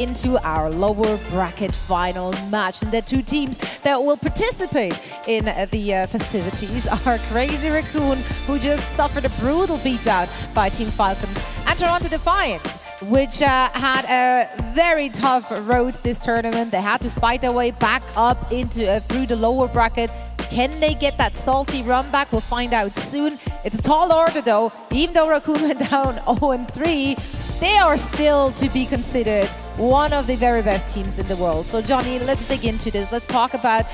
into our lower bracket final match. And the two teams that will participate in the festivities are Crazy Raccoon, who just suffered a brutal beatdown by Team Falcons, and Toronto Defiant, which had a very tough road this tournament. They had to fight their way back up into through the lower bracket. Can they get that salty run back? We'll find out soon. It's a tall order though. Even though Raccoon went down 0-3, they are still to be considered one of the very best teams in the world. So Johnny, let's dig into this. Let's talk about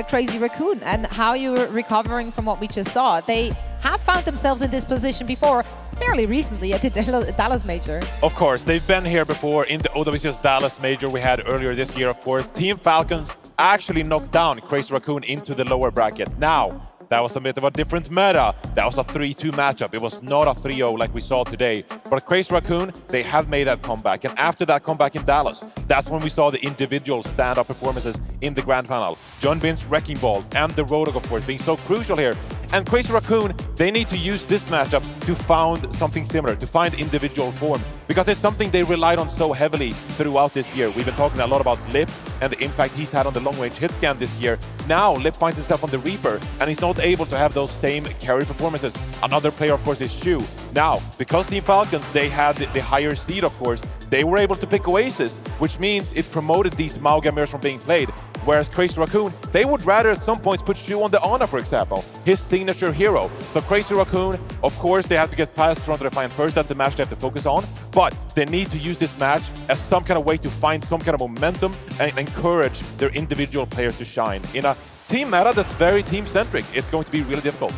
Crazy Raccoon and how you're recovering from what we just saw. They have found themselves in this position before, fairly recently at the Dallas Major. Of course, they've been here before in the OWCS Dallas Major we had earlier this year, of course. Team Falcons actually knocked down Crazy Raccoon into the lower bracket. Now, that was a bit of a different meta. That was a 3-2 matchup. It was not a 3-0 like we saw today. But Crazy Raccoon, they have made that comeback. And after that comeback in Dallas, that's when we saw the individual stand-up performances in the grand final. John Bin's Wrecking Ball and the Roadhog, of course, being so crucial here. And Crazy Raccoon, they need to use this matchup to find something similar, to find individual form, because it's something they relied on so heavily throughout this year. We've been talking a lot about Lip and the impact he's had on the long-range hit scan this year. Now, Lip finds himself on the Reaper, and he's not able to have those same carry performances. Another player, of course, is Shu. Now, because Team Falcons, they had the higher seed, of course, they were able to pick Oasis, which means it promoted these Mauga mirrors from being played. Whereas Crazy Raccoon, they would rather at some points put Shu on the Ana, for example, his signature hero. So Crazy Raccoon, of course, they have to get past Toronto Defiant first. That's the match they have to focus on. But they need to use this match as some kind of way to find some kind of momentum and encourage their individual players to shine. In a team meta that's very team-centric, it's going to be really difficult.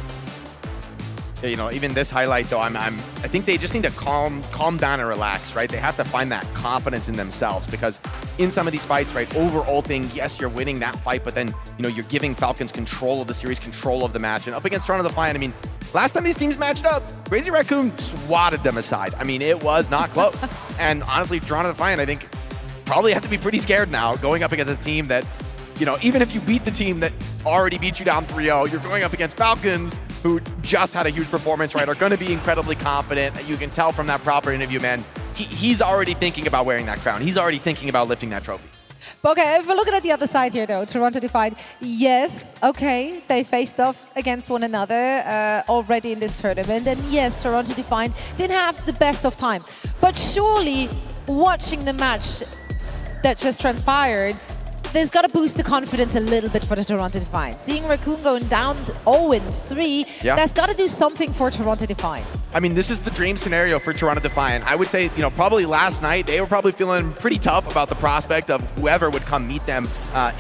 You know, even this highlight though, I think they just need to calm down and relax, right? They have to find that confidence in themselves, because in some of these fights, right, over-ulting, yes, you're winning that fight, but then, you know, you're giving Falcons control of the series, control of the match. And up against Toronto Defiant, I mean, last time these teams matched up, Crazy Raccoon swatted them aside. I mean, it was not close. And honestly, Toronto Defiant, I think, probably have to be pretty scared now going up against this team that, you know, even if you beat the team that already beat you down 3-0, you're going up against Falcons, who just had a huge performance, right, are going to be incredibly confident. You can tell from that proper interview, man, he's already thinking about wearing that crown. He's already thinking about lifting that trophy. Okay, if we're looking at the other side here, though, Toronto Defiant, yes, okay, they faced off against one another already in this tournament. And yes, Toronto Defiant didn't have the best of time. But surely, watching the match that just transpired, there's got to boost the confidence a little bit for the Toronto Defiant. Seeing Raccoon going down 0-3, that's got to do something for Toronto Defiant. I mean, this is the dream scenario for Toronto Defiant. I would say, you know, probably last night, they were probably feeling pretty tough about the prospect of whoever would come meet them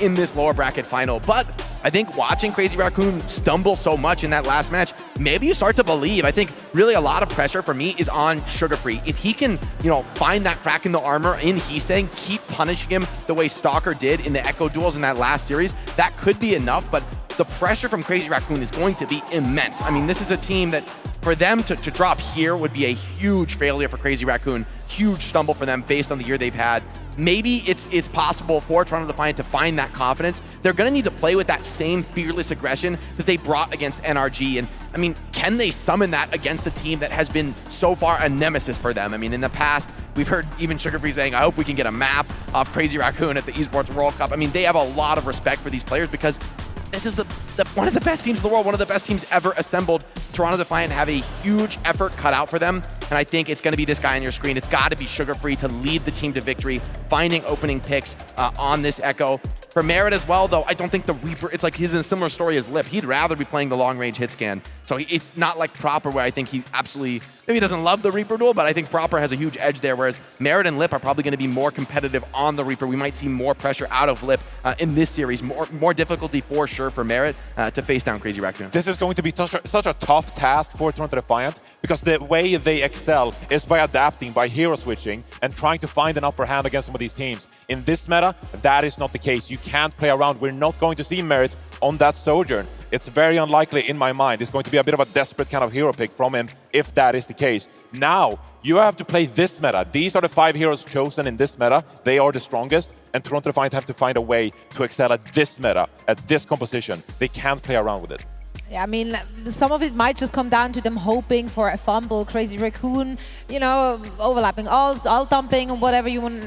in this lower bracket final. But I think watching Crazy Raccoon stumble so much in that last match, maybe you start to believe. I think really a lot of pressure for me is on Sugar Free. If he can, you know, find that crack in the armor in Heesang, keep punishing him the way Stalker did in the Echo duels in that last series, that could be enough. But the pressure from Crazy Raccoon is going to be immense. I mean, this is a team that for them to drop here would be a huge failure for Crazy Raccoon, huge stumble for them based on the year they've had. Maybe it's possible for Toronto Defiant to find that confidence. They're going to need to play with that same fearless aggression that they brought against NRG. And I mean, can they summon that against a team that has been so far a nemesis for them? I mean, in the past, we've heard even Sugar Free saying, I hope we can get a map of Crazy Raccoon at the Esports World Cup. I mean, they have a lot of respect for these players because this is one of the best teams in the world, one of the best teams ever assembled. Toronto Defiant have a huge effort cut out for them, and I think it's going to be this guy on your screen. It's got to be Sugar Free to lead the team to victory, finding opening picks on this Echo. For Merit as well, though, I don't think the Reaper, it's like he's in a similar story as Lip. He'd rather be playing the long-range hit scan. So it's not like Proper, where I think he absolutely, maybe he doesn't love the Reaper duel, but I think Proper has a huge edge there, whereas Merit and Lip are probably going to be more competitive on the Reaper. We might see more pressure out of Lip in this series, more difficulty for sure for Merit to face down Crazy Raccoon. This is going to be such a tough task for Toronto Defiant, because the way they excel is by adapting, by hero switching, and trying to find an upper hand against some of these teams. In this meta, that is not the case. You can't play around. We're not going to see Merit on that Sojourn. It's very unlikely in my mind. It's going to be a bit of a desperate kind of hero pick from him if that is the case. Now, you have to play this meta. These are the 5 heroes chosen in this meta. They are the strongest, and Toronto Defiant have to find a way to excel at this meta, at this composition. They can't play around with it. Yeah, I mean, some of it might just come down to them hoping for a fumble. Crazy Raccoon, you know, overlapping, all dumping, and whatever you want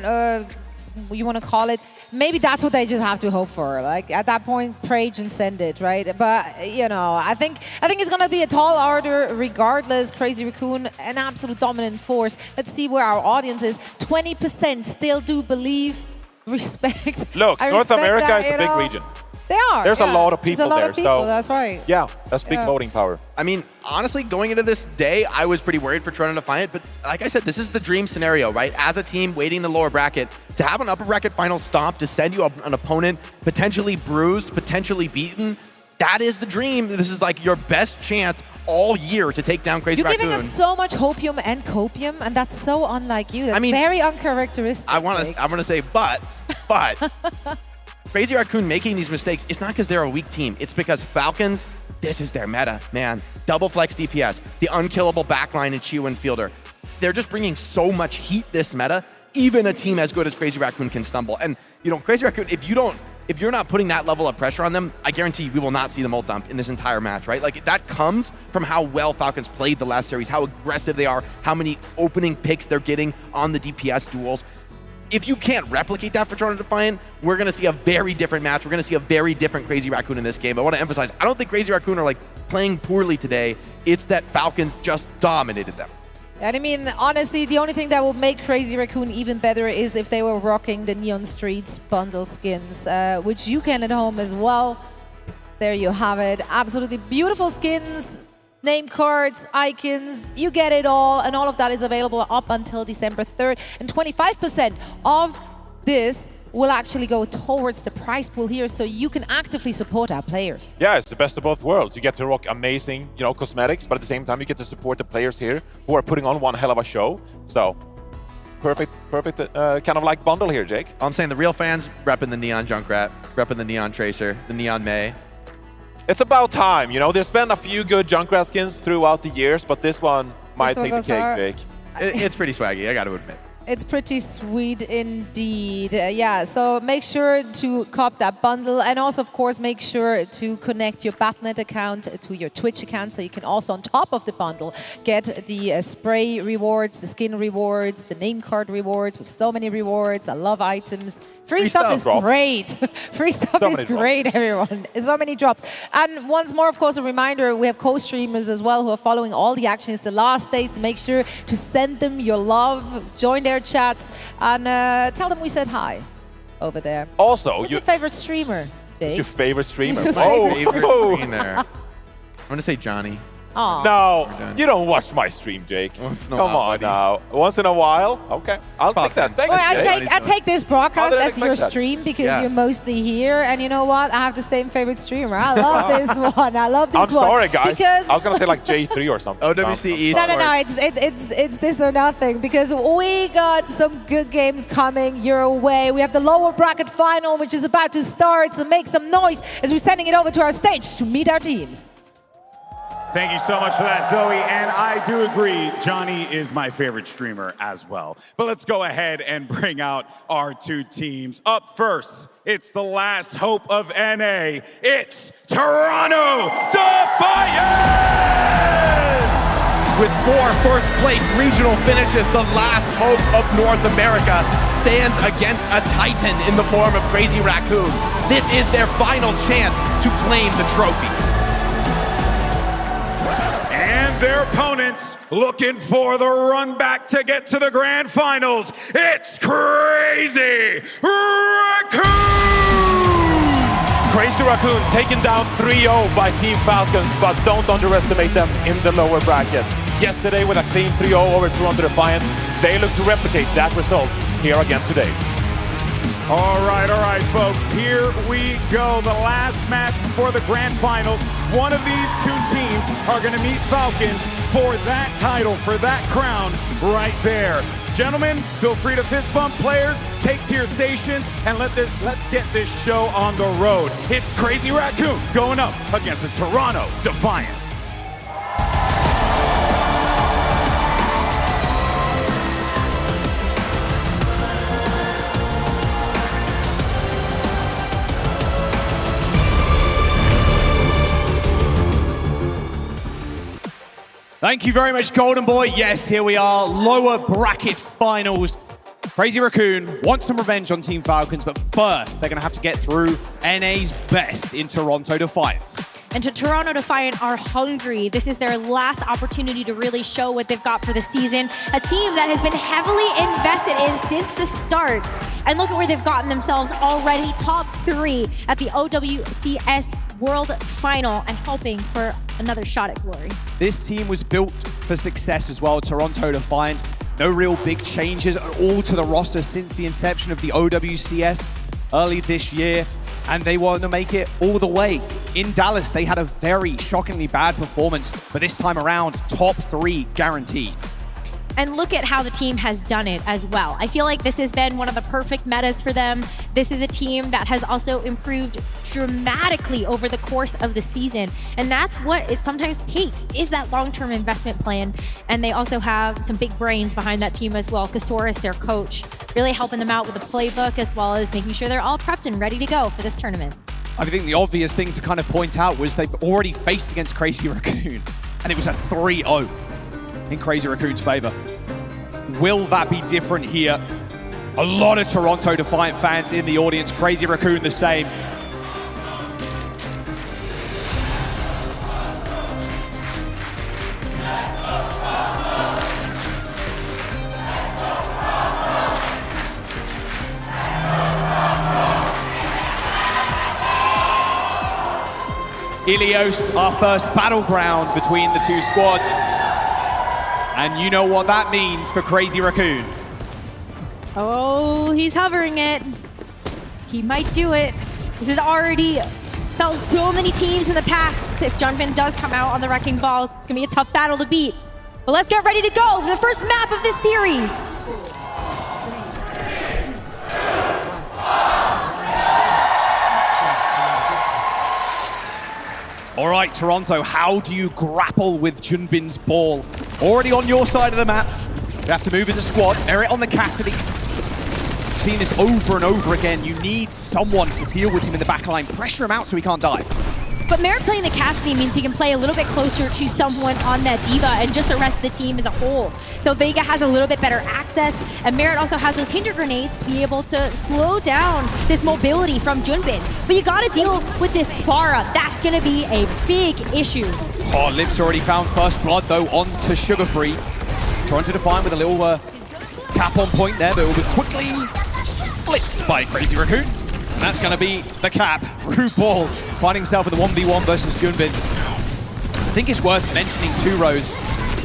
you want to call it, maybe that's what they just have to hope for. Like at that point, pray and send it, right? But you know, I think it's gonna be a tall order regardless. Crazy Raccoon, an absolute dominant force. Let's see where our audience is. 20% still do believe. Respect. Look, I North respect America that, is a big region. They are. There's a lot of people There's a lot there, of people, so that's right. Yeah, that's big Yeah. voting power. I mean, honestly, going into this day, I was pretty worried for Toronto Defiant, but like I said, this is the dream scenario, right? As a team waiting in the lower bracket, to have an upper bracket final stomp, to send you an opponent potentially bruised, potentially beaten, that is the dream. This is like your best chance all year to take down Crazy You're Raccoon. giving us so much hopium and copium, and that's so unlike you. That's I mean, very uncharacteristic. I want to say, but Crazy Raccoon making these mistakes, it's not because they're a weak team. It's because Falcons, this is their meta, man. Double flex DPS, the unkillable backline and Chiu and Fielder. They're just bringing so much heat this meta. Even a team as good as Crazy Raccoon can stumble. And you know, Crazy Raccoon, if you're not putting that level of pressure on them, I guarantee we will not see them ult dump in this entire match, right? Like that comes from how well Falcons played the last series, how aggressive they are, how many opening picks they're getting on the DPS duels. If you can't replicate that for Toronto Defiant, we're going to see a very different match. We're going to see a very different Crazy Raccoon in this game. I want to emphasize, I don't think Crazy Raccoon are like playing poorly today. It's that Falcons just dominated them. And I mean, honestly, the only thing that will make Crazy Raccoon even better is if they were rocking the Neon Streets bundle skins, which you can at home as well. There you have it. Absolutely beautiful skins, name cards, icons, you get it all. And all of that is available up until December 3rd. And 25% of this will actually go towards the prize pool here, so you can actively support our players. Yeah, it's the best of both worlds. You get to rock amazing, you know, cosmetics, but at the same time, you get to support the players here who are putting on one hell of a show. So, perfect, kind of like bundle here, Jake. I'm saying the real fans repping the Neon Junkrat, repping the Neon Tracer, the Neon May. It's about time, you know. There's been a few good Junkrat skins throughout the years, but this one might take the cake, Jake. It's pretty swaggy, I got to admit. It's pretty sweet indeed. Yeah, so make sure to cop that bundle, and also, of course, make sure to connect your Battle.net account to your Twitch account, so you can also, on top of the bundle, get the spray rewards, the skin rewards, the name card rewards, with so many rewards. I love items. Free stuff is great. Free stuff is great, everyone. So many drops. And once more, of course, a reminder, we have co-streamers as well who are following all the actions the last days. So make sure to send them your love, join their chats, and tell them we said hi over there. Also, who's your favorite streamer, Jake? Who's your favorite streamer? Who's your favorite streamer? I'm going to say Johnny. Aww. No, you don't watch my stream, Jake. Come on now. Once in a while? Okay. I'll take that. Thanks, Jake. I take this broadcast as your stream because you're mostly here. And you know what? I have the same favorite streamer. I love this one. I love this one. I'm sorry, guys. I was going to say like J3 or something. OWCS Esports. No. It's this or nothing, because we got some good games coming your way. We have the lower bracket final, which is about to start. So make some noise as we're sending it over to our stage to meet our teams. Thank you so much for that, Zoe. And I do agree, Johnny is my favorite streamer as well. But let's go ahead and bring out our two teams. Up first, it's the last hope of NA. It's Toronto Defiant! With 4 first-place regional finishes, the last hope of North America stands against a titan in the form of Crazy Raccoon. This is their final chance to claim the trophy. And their opponents looking for the run back to get to the grand finals. It's Crazy Raccoon! Crazy Raccoon taken down 3-0 by Team Falcons, but don't underestimate them in the lower bracket. Yesterday with a clean 3-0 over Toronto Defiant, they look to replicate that result here again today. All right, folks, here we go. The last match before the grand finals. One of these two teams are going to meet Falcons for that title, for that crown right there. Gentlemen, feel free to fist bump. Players, take to your stations, and let's get this show on the road. It's Crazy Raccoon going up against the Toronto Defiant. Thank you very much, Golden Boy. Yes, here we are, lower bracket finals. Crazy Raccoon wants some revenge on Team Falcons, but first they're going to have to get through NA's best in Toronto Defiant. And to Toronto Defiant are hungry. This is their last opportunity to really show what they've got for the season. A team that has been heavily invested in since the start. And look at where they've gotten themselves already. Top 3 at the OWCS World Final and hoping for another shot at glory. This team was built for success as well, Toronto Defiant. No real big changes at all to the roster since the inception of the OWCS early this year. And they want to make it all the way. In Dallas, they had a very shockingly bad performance, but this time around, top 3 guaranteed. And look at how the team has done it as well. I feel like this has been one of the perfect metas for them. This is a team that has also improved dramatically over the course of the season. And that's what it sometimes takes, is that long-term investment plan. And they also have some big brains behind that team as well. Kasaurus, their coach, really helping them out with the playbook as well as making sure they're all prepped and ready to go for this tournament. I think the obvious thing to kind of point out was they've already faced against Crazy Raccoon, and it was a 3-0 in Crazy Raccoon's favor. Will that be different here? A lot of Toronto Defiant fans in the audience. Crazy Raccoon the same. Ilios, our first battleground between the two squads. And you know what that means for Crazy Raccoon. Oh, he's hovering it. He might do it. This has already felt so many teams in the past. If Junbin does come out on the wrecking ball, it's gonna be a tough battle to beat. But let's get ready to go for the first map of this series. All right, Toronto, how do you grapple with Junbin's ball? Already on your side of the map. You have to move as a squad. Merit on the Cassidy. We've seen this over and over again. You need someone to deal with him in the back line. Pressure him out so he can't dive. But Merit playing the Cassidy means he can play a little bit closer to someone on that D.Va and just the rest of the team as a whole. So Vega has a little bit better access, and Merit also has those hinder grenades to be able to slow down this mobility from Junbin. But you gotta deal with this Pharah. That's gonna be a big issue. Oh, Lips already found first blood though onto Sugar Free. Trying to define with a little cap on point there, but it will be quickly split by Crazy Raccoon. And that's going to be the cap. RuPaul finding himself with a 1v1 versus Junbin. I think it's worth mentioning too, Rose.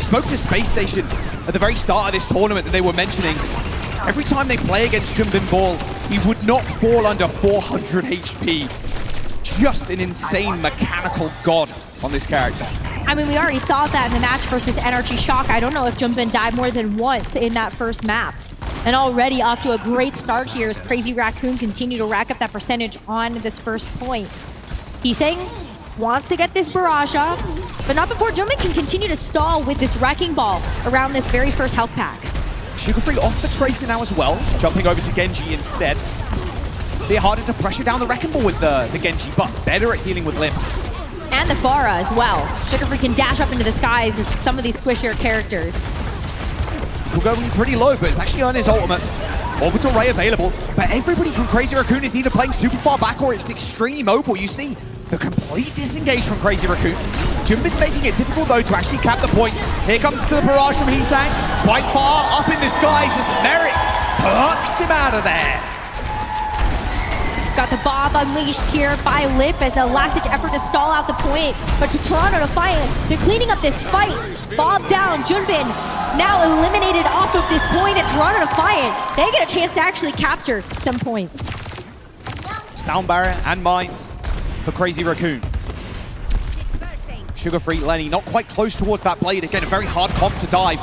Spoke to Space Station at the very start of this tournament that they were mentioning. Every time they play against Junbin Ball, he would not fall under 400 HP. Just an insane mechanical god on this character. I mean, we already saw that in the match versus Energy Shock. I don't know if Junbin died more than once in that first map. And already off to a great start here as Crazy Raccoon continue to rack up that percentage on this first point. Heesang wants to get this barrage off, but not before Junbin can continue to stall with this wrecking ball around this very first health pack. Sugar Free off the Tracer now as well, jumping over to Genji instead. A bit harder to pressure down the wrecking ball with the Genji, but better at dealing with Limp. And the Pharah as well. Sugar Free can dash up into the skies as some of these squishier characters. We're going pretty low, but it's actually on his ultimate. Orbital Ray available, but everybody from Crazy Raccoon is either playing super far back or it's extremely mobile. You see the complete disengage from Crazy Raccoon. Junbin's making it difficult though to actually cap the point. Here comes the barrage from Heesang. Quite far up in the skies as Merit plucks him out of there. Got the Bob unleashed here by Lip as a last-ditch effort to stall out the point. But to Toronto Defiant, they're cleaning up this fight. Bob down, Junbin now eliminated off of this point at Toronto Defiant. They get a chance to actually capture some points. Sound barrier and mines for Crazy Raccoon. Sugar Free Lenny not quite close towards that blade. Again, a very hard comp to dive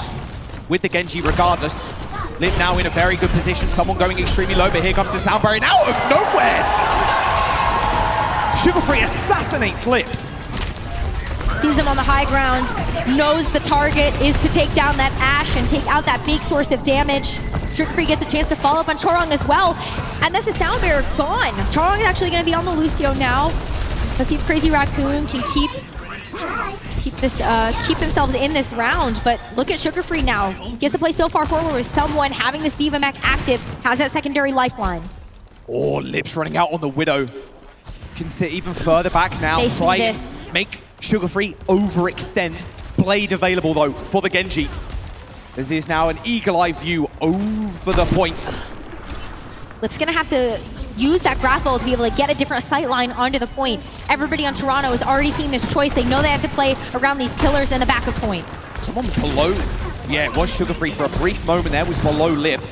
with the Genji regardless. Lip now in a very good position. Someone going extremely low, but here comes the sound barrier. And out of nowhere! Sugar Free assassinates Lip. Sees them on the high ground, knows the target is to take down that Ashe and take out that big source of damage. Sugar Free gets a chance to follow up on Chorong as well. And that's the sound barrier gone. Chorong is actually going to be on the Lucio now. Let's see if Crazy Raccoon can keep keep themselves in this round. But look at Sugar Free now. Gets to play so far forward with someone having this D.Va mech active, has that secondary lifeline. Oh, Lips running out on the Widow. Can sit even further back now. They see Try this. and make Sugar Free overextend. Blade available though for the Genji. This is now an eagle-eye view over the point. Lip's gonna have to use that grapple to be able to get a different sight line onto the point. Everybody on Toronto has already seen this choice. They know they have to play around these pillars in the back of point. Someone below. Yeah, it was Sugar Free for a brief moment there. Was below Lip.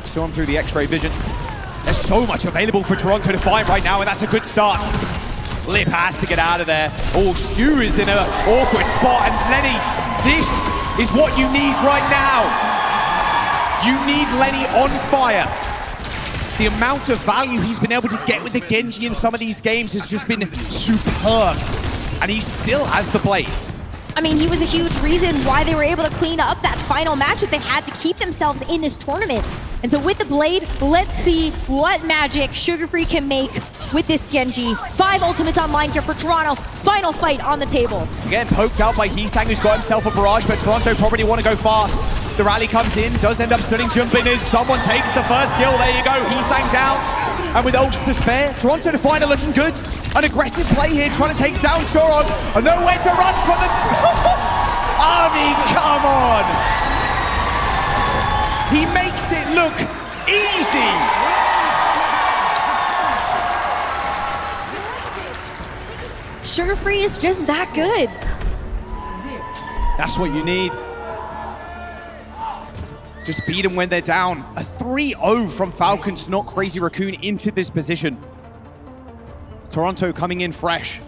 Saw him through the X-ray vision. There's so much available for Toronto to find right now, and that's a good start. Lip has to get out of there. Oh, Shu is in an awkward spot, and Lenny, this is what you need right now. You need Lenny on fire. The amount of value he's been able to get with the Genji in some of these games has just been superb. And he still has the Blade. I mean, he was a huge reason why they were able to clean up that final match that they had to keep themselves in this tournament. And so with the Blade, let's see what magic Sugar Free can make with this Genji. 5 ultimates online here for Toronto. Final fight on the table. Again, poked out by Heesang, who's got himself a barrage, but Toronto probably want to go fast. The rally comes in, does end up stunning Jumpin as someone takes the first kill. There you go, Heesang down. And with ults to spare, Toronto Defiant are looking good. An aggressive play here, trying to take down Choron. And nowhere to run from the... I mean, come on! He makes it look easy! Sugar Free is just that good. That's what you need. Just beat them when they're down. A 3-0 from Falcons to knock Crazy Raccoon into this position. Toronto coming in fresh.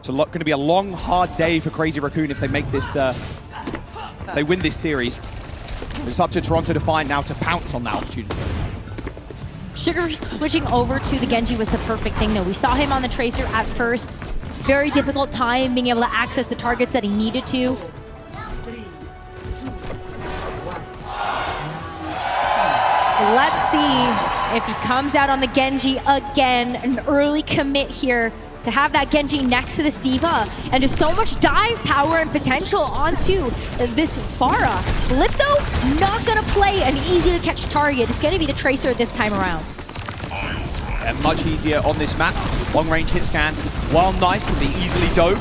It's going to be a long, hard day for Crazy Raccoon if they make this, they win this series. It's up to Toronto Defiant now to pounce on that opportunity. Sugar switching over to the Genji was the perfect thing though. We saw him on the Tracer at first. Very difficult time being able to access the targets that he needed to. Let's see if he comes out on the Genji again. An early commit here to have that Genji next to this D.Va. And just so much dive power and potential onto this Pharah. Lip though, not gonna play an easy to catch target. It's gonna be the Tracer this time around. And much easier on this map. Long range hit scan, while nice, can be easily dove.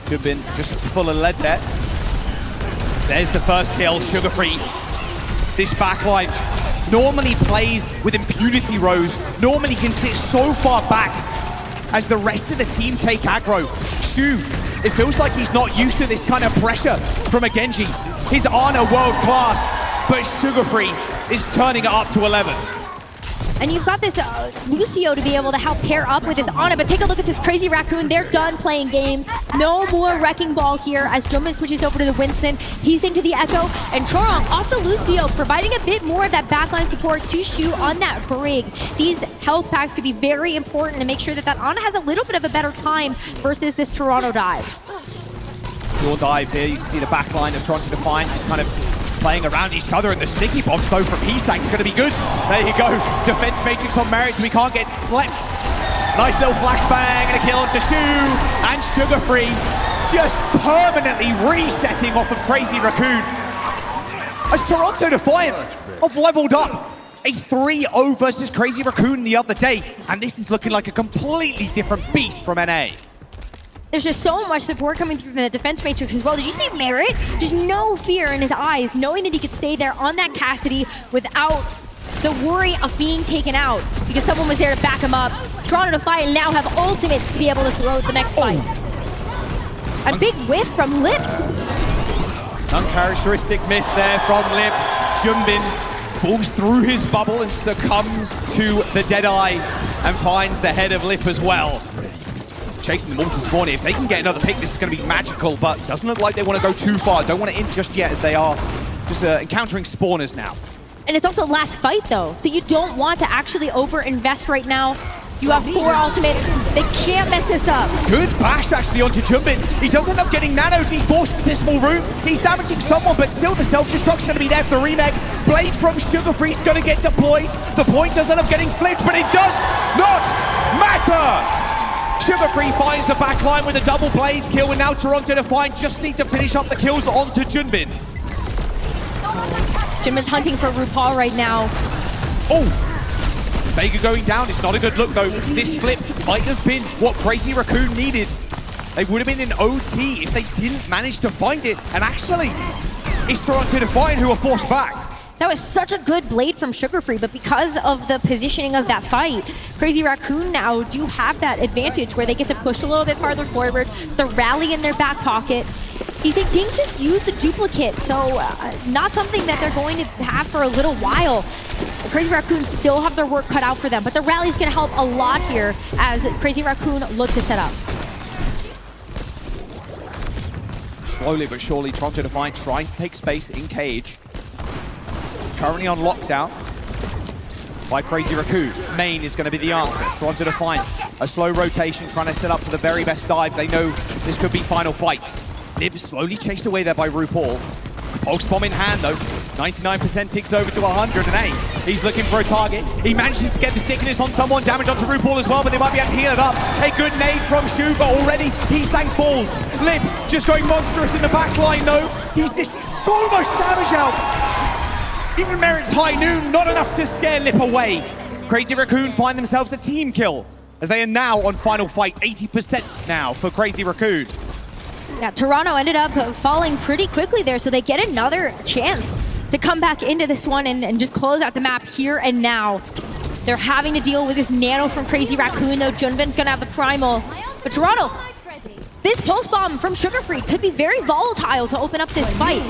Could have been just full of lead there. There's the first kill, Sugar Free. This backline normally plays with impunity rows, normally can sit so far back as the rest of the team take aggro. Shu, it feels like he's not used to this kind of pressure from a Genji. His Ana world class, but Sugar Free is turning it up to 11. And you've got this Lucio to be able to help pair up with this Ana, but take a look at this Crazy Raccoon. They're done playing games. No more Wrecking Ball here as Jumpin switches over to the Winston. He's into the Echo, and Choron off the Lucio, providing a bit more of that backline support to Shu on that Brig. These health packs could be very important to make sure that that Ana has a little bit of a better time versus this Toronto dive. Your dive here, you can see the backline of Toronto Defiant just kind of playing around each other, and the sticky bombs though from Heesang is going to be good. There you go, defense matrix on Merritt, so we can't get slept. Nice little flashbang and a kill onto Shu, and Sugar Free just permanently resetting off of Crazy Raccoon. As Toronto Defiant have leveled up a 3-0 versus Crazy Raccoon the other day, and this is looking like a completely different beast from NA. There's just so much support coming through from the defense matrix as well. Did you see Merritt? Just no fear in his eyes, knowing that he could stay there on that Cassidy without the worry of being taken out because someone was there to back him up. Toronto Defiant now have ultimates to be able to throw the next fight. A big whiff from Lip. Uncharacteristic miss there from Lip. Jumbin falls through his bubble and succumbs to the Deadeye and finds the head of Lip as well. Chasing the Mortal Spawn here. If they can get another pick, this is going to be magical, but doesn't look like they want to go too far. Don't want to in just yet as they are just encountering spawners now. And it's also last fight though, so you don't want to actually over-invest right now. You have 4 ultimates. They can't mess this up. Good bash actually onto Jumpin. He does end up getting nanoed. He's forced into this small room. He's damaging someone, but still the self-destruction going to be there for the remake. Blade from Sugar Free is going to get deployed. The point does end up getting flipped, but it does not matter. Sugar Free finds the back line with a double blades kill, and now Toronto Defiant just need to finish up the kills onto Junbin. Junbin's hunting for RuPaul right now. Oh! Vega going down. It's not a good look, though. This flip might have been what Crazy Raccoon needed. They would have been in OT if they didn't manage to find it. And actually, it's Toronto Defiant who are forced back. That was such a good blade from Sugar Free, but because of the positioning of that fight, Crazy Raccoon now do have that advantage where they get to push a little bit farther forward, the rally in their back pocket. He's saying Dink just used the duplicate, so not something that they're going to have for a little while. Crazy Raccoon still have their work cut out for them, but the rally's going to help a lot here as Crazy Raccoon look to set up. Slowly but surely, Toronto Defiant trying to take space in cage. Currently on lockdown by Crazy Raccoon. Main is going to be the answer. Toronto Defiant, a slow rotation, trying to set up for the very best dive. They know this could be final fight. Nib slowly chased away there by RuPaul. Pulse bomb in hand though. 99% ticks over to 108. He's looking for a target. He manages to get the stickiness on someone. Damage onto RuPaul as well, but they might be able to heal it up. A good nade from Shu, but already he's thank falls. Lib just going monstrous in the back line though. He's dishing so much damage out. Even Merit's High Noon, not enough to scare Lip away. Crazy Raccoon find themselves a team kill as they are now on final fight. 80% now for Crazy Raccoon. Yeah, Toronto ended up falling pretty quickly there, so they get another chance to come back into this one and just close out the map here and now. They're having to deal with this nano from Crazy Raccoon, though. Junbin's gonna have the primal. But Toronto, this pulse bomb from Sugar Free could be very volatile to open up this fight.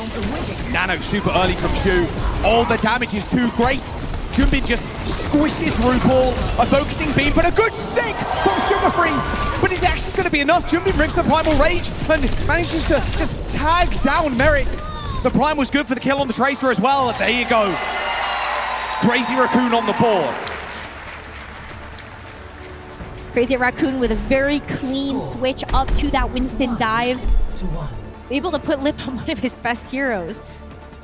Nano super early from Shu. All the damage is too great. Junbin just squishes RuPaul. A focusing beam, but a good stick from Sugar Free. But is it actually going to be enough? Junbin rips the Primal Rage and manages to just tag down Merit. The Prime was good for the kill on the Tracer as well. There you go. Crazy Raccoon on the board. Crazy Raccoon with a very clean switch up to that Winston dive. Able to put Lip on one of his best heroes.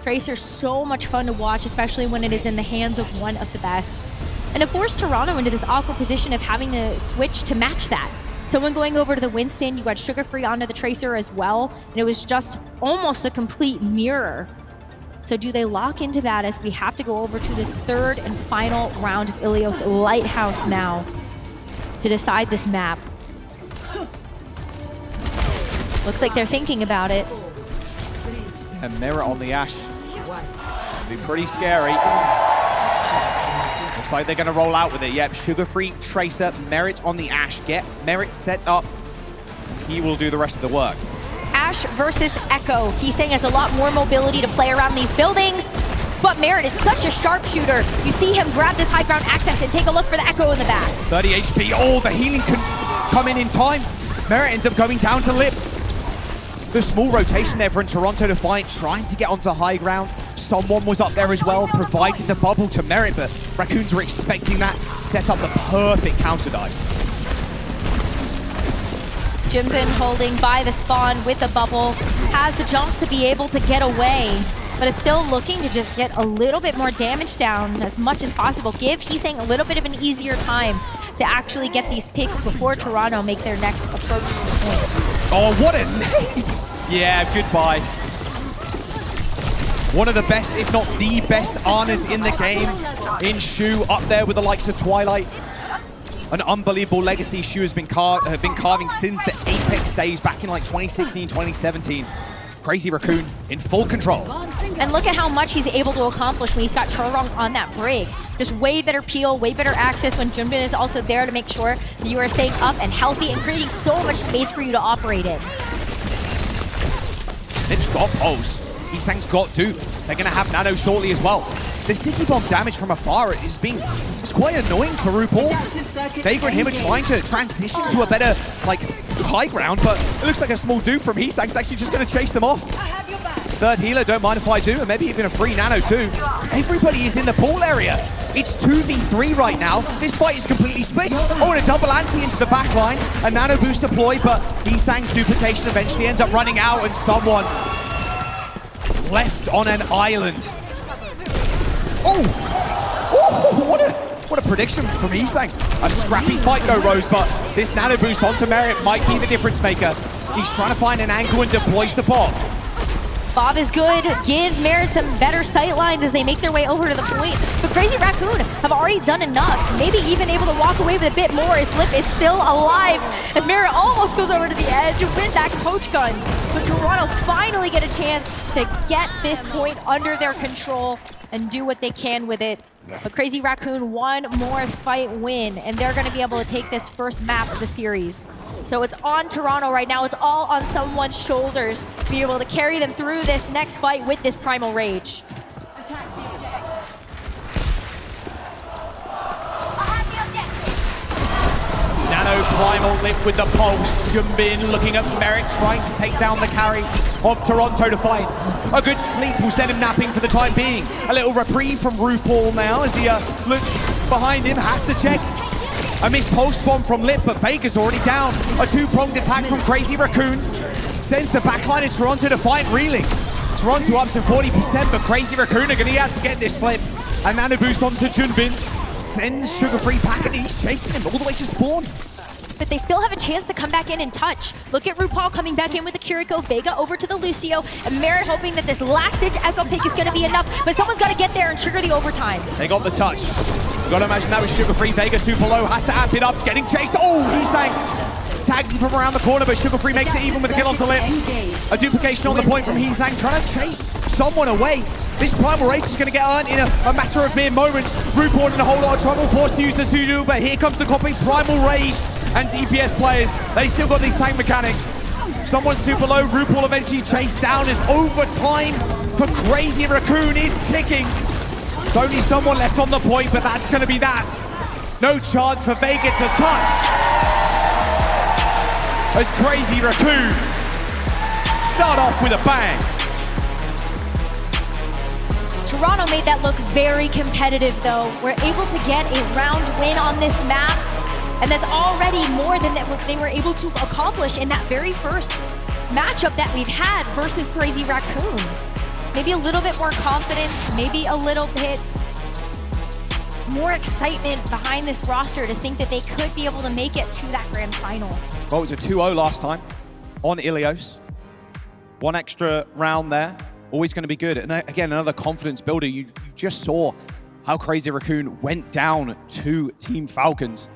Tracer's so much fun to watch, especially when it is in the hands of one of the best. And it forced Toronto into this awkward position of having to switch to match that. Someone going over to the Winston, you got Sugar Free onto the Tracer as well, and it was just almost a complete mirror. So do they lock into that as we have to go over to this third and final round of Ilios Lighthouse now to decide this map? Looks like they're thinking about it. And Merit on the Ashe. Be pretty scary. Looks like they're going to roll out with it. Yep, Sugar Free, Tracer, Merit on the Ashe. Get Merit set up. He will do the rest of the work. Ashe versus Echo. He's saying has a lot more mobility to play around these buildings, but Merit is such a sharpshooter. You see him grab this high ground access and take a look for the Echo in the back. 30 HP. Oh, the healing can come in time. Merit ends up going down to Lip. The small rotation there from Toronto Defiant, trying to get onto high ground. Someone was up there as well, provided the bubble to Merit, but Raccoons were expecting that, set up the perfect counter dive. Junbin holding by the spawn with the bubble, has the jumps to be able to get away, but is still looking to just get a little bit more damage down as much as possible. Give Heesang a little bit of an easier time to actually get these picks before Toronto make their next approach to the point. Oh, what a nade! Yeah, goodbye. One of the best, if not the best, Anas in the game. In Shu, up there with the likes of Twilight. An unbelievable legacy Shu has been carving since the Apex days back in like 2016, 2017. Crazy Raccoon in full control. And look at how much he's able to accomplish when he's got Chorong on that brig. Just way better peel, way better access when Junbin is also there to make sure that you are staying up and healthy and creating so much space for you to operate in. It's got pulse. Heesang's got Duke. They're going to have Nano shortly as well. The sticky bomb damage from afar is quite annoying for RuPaul. Vega and him are trying to transition to a better high ground, but it looks like a small dupe from Heesang's actually just going to chase them off. Third healer, don't mind if I do, and maybe even a free Nano too. Everybody is in the pool area. It's 2v3 right now. This fight is completely split. Oh, and a double anti into the back line. A Nano boost deployed, but Heesang's duplication eventually ends up running out, and someone left on an island. Oh! Oh, what somewhat a prediction from Eastlang. A scrappy fight though, Rose, but this nano boost onto Merit might be the difference maker. He's trying to find an angle and deploys the bot. Bob is good, gives Merit some better sight lines as they make their way over to the point. But Crazy Raccoon have already done enough, maybe even able to walk away with a bit more as Lip is still alive. And Merit almost goes over to the edge with that coach gun. But Toronto finally get a chance to get this point under their control and do what they can with it. But Crazy Raccoon, one more fight win, and they're gonna be able to take this first map of the series. So it's on Toronto right now. It's all on someone's shoulders to be able to carry them through this next fight with this Primal Rage. Nano Primal Lip with the pulse. Jumbin looking at Merit, trying to take down the carry of Toronto Defiant. A good sleep will send him napping for the time being. A little reprieve from RuPaul now as he looks behind him, has to check. A missed pulse bomb from Lip, but Vega's already down. A two-pronged attack from Crazy Raccoon sends the backline in Toronto Defiant reeling. Toronto up to 40%, but Crazy Raccoon are going to have to get this flip. A nano boost onto Junbin. Sends Sugar-Free back and he's chasing him all the way to spawn. But they still have a chance to come back in and touch. Look at RuPaul coming back in with the Kiriko, Vega over to the Lucio, and Merit hoping that this last-ditch Echo Pick is going to be enough, but someone's got to get there and trigger the overtime. They got the touch. You've got to imagine that was Sugar-Free. Vegas too below, has to amp it up, getting chased. Oh, Eastlang tags him from around the corner, but Sugar-Free makes it even with a kill onto Lip. A duplication on the point from Eastlang, trying to chase someone away. This Primal Rage is going to get earned in a matter of mere moments. RuPaul in a whole lot of trouble, forced to use the Sudo, but here comes the copy. Primal Rage and DPS players, they still got these tank mechanics. Someone's too below, RuPaul eventually chased down as overtime for Crazy Raccoon is ticking. There's only someone left on the point, but that's going to be that. No chance for Vega to touch. As Crazy Raccoon start off with a bang. Toronto made that look very competitive though. We're able to get a round win on this map, and that's already more than what they were able to accomplish in that very first matchup that we've had versus Crazy Raccoon. Maybe a little bit more confidence, maybe a little bit more excitement behind this roster to think that they could be able to make it to that grand final. Well, it was a 2-0 last time on Ilios. One extra round there. Always going to be good. And again, another confidence builder. You just saw how Crazy Raccoon went down to Team Falcons.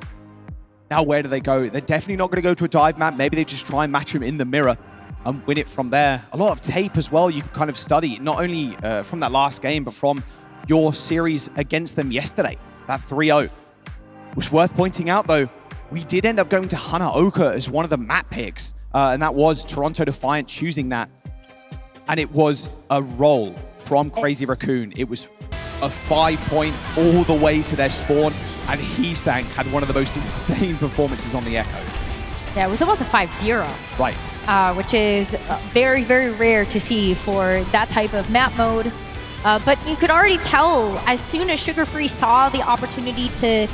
Now, where do they go? They're definitely not going to go to a dive map. Maybe they just try and match him in the mirror and win it from there. A lot of tape as well you can kind of study, not only from that last game, but from your series against them yesterday, that 3-0. It was worth pointing out, though, we did end up going to Hanaoka as one of the map picks, and that was Toronto Defiant choosing that. And it was a roll from Crazy Raccoon. It was a 5-point all the way to their spawn, and Eastlang had one of the most insane performances on the Echo. Yeah, it was almost a 5-0. Right. Which is very, very rare to see for that type of map mode. But you could already tell as soon as Sugar-Free saw the opportunity to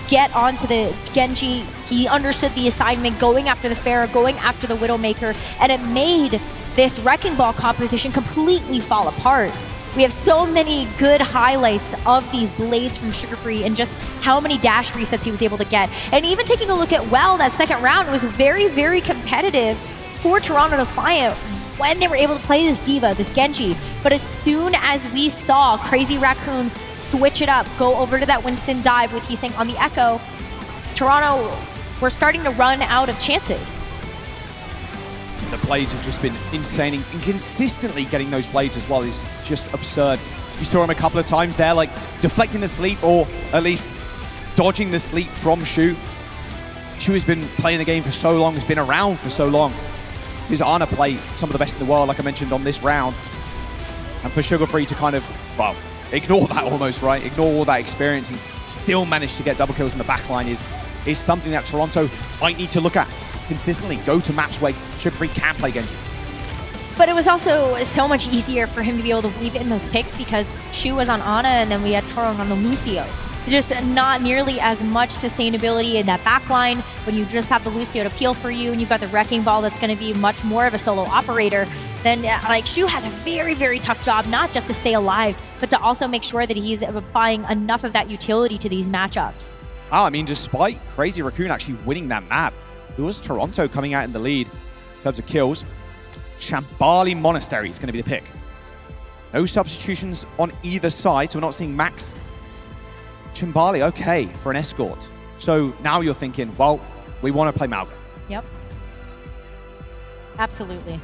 get onto the Genji, he understood the assignment, going after the Pharah, going after the Widowmaker, and it made this Wrecking Ball composition completely fall apart. We have so many good highlights of these blades from Sugar-Free and just how many dash resets he was able to get. And even taking a look at that second round, it was very, very competitive for Toronto Defiant when they were able to play this D.Va, this Genji. But as soon as we saw Crazy Raccoon switch it up, go over to that Winston dive with Eastlang on the Echo, Toronto were starting to run out of chances. The blades have just been insane, and consistently getting those blades as well is just absurd. You saw him a couple of times there, like deflecting the sleep, or at least dodging the sleep from Shu. Shu has been playing the game for so long, has been around for so long. His Ana play, some of the best in the world, like I mentioned on this round. And for Sugar-Free to kind of, well, ignore that almost, right? Ignore all that experience and still manage to get double kills in the backline is something that Toronto might need to look at consistently. Go to maps where Sugar-Free can play Genji. But it was also so much easier for him to be able to weave in those picks because Shu was on Ana and then we had Torong on the Lucio. Just not nearly as much sustainability in that backline when you just have the Lucio to peel for you and you've got the Wrecking Ball that's going to be much more of a solo operator. Then like Shu has a very, very tough job, not just to stay alive, but to also make sure that he's applying enough of that utility to these matchups. Oh, I mean, despite Crazy Raccoon actually winning that map, it was Toronto coming out in the lead in terms of kills. Shambali Monastery is going to be the pick. No substitutions on either side, so we're not seeing Max. Shambali, okay, for an escort. So now you're thinking, well, we want to play Malga. Yep. Absolutely.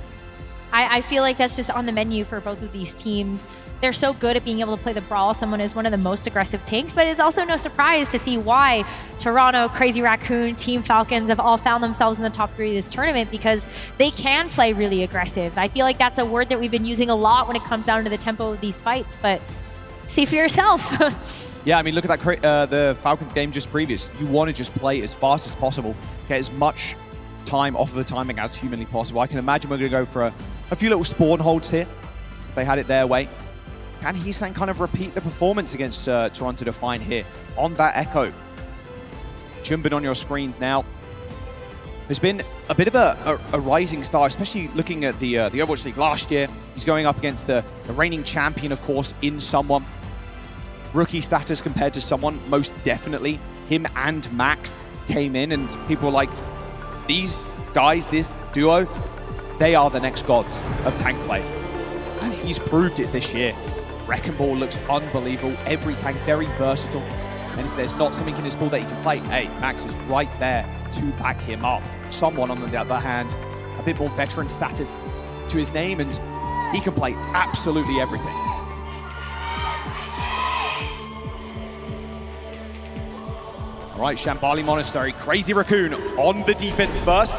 I feel like that's just on the menu for both of these teams. They're so good at being able to play the Brawl. Someone is one of the most aggressive tanks, but it's also no surprise to see why Toronto, Crazy Raccoon, Team Falcons have all found themselves in the top 3 of this tournament, because they can play really aggressive. I feel like that's a word that we've been using a lot when it comes down to the tempo of these fights, but see for yourself. Yeah, I mean, look at that the Falcons game just previous. You want to just play as fast as possible, get as much time off of the timing as humanly possible. I can imagine we're going to go for a few little spawn holds here, if they had it their way. Can Heesang kind of repeat the performance against Toronto Defiant here on that Echo? Jumping on your screens now. There's been a bit of a rising star, especially looking at the Overwatch League last year. He's going up against the reigning champion, of course, in someone. Rookie status compared to someone, most definitely. Him and Max came in and people were like, these guys, this duo, they are the next gods of tank play. And he's proved it this year. Wrecking Ball looks unbelievable. Every tank very versatile. And if there's not something in his ball that he can play, hey, Max is right there to back him up. Someone, on the other hand, a bit more veteran status to his name, and he can play absolutely everything. All right, Shambali Monastery, Crazy Raccoon on the defense first.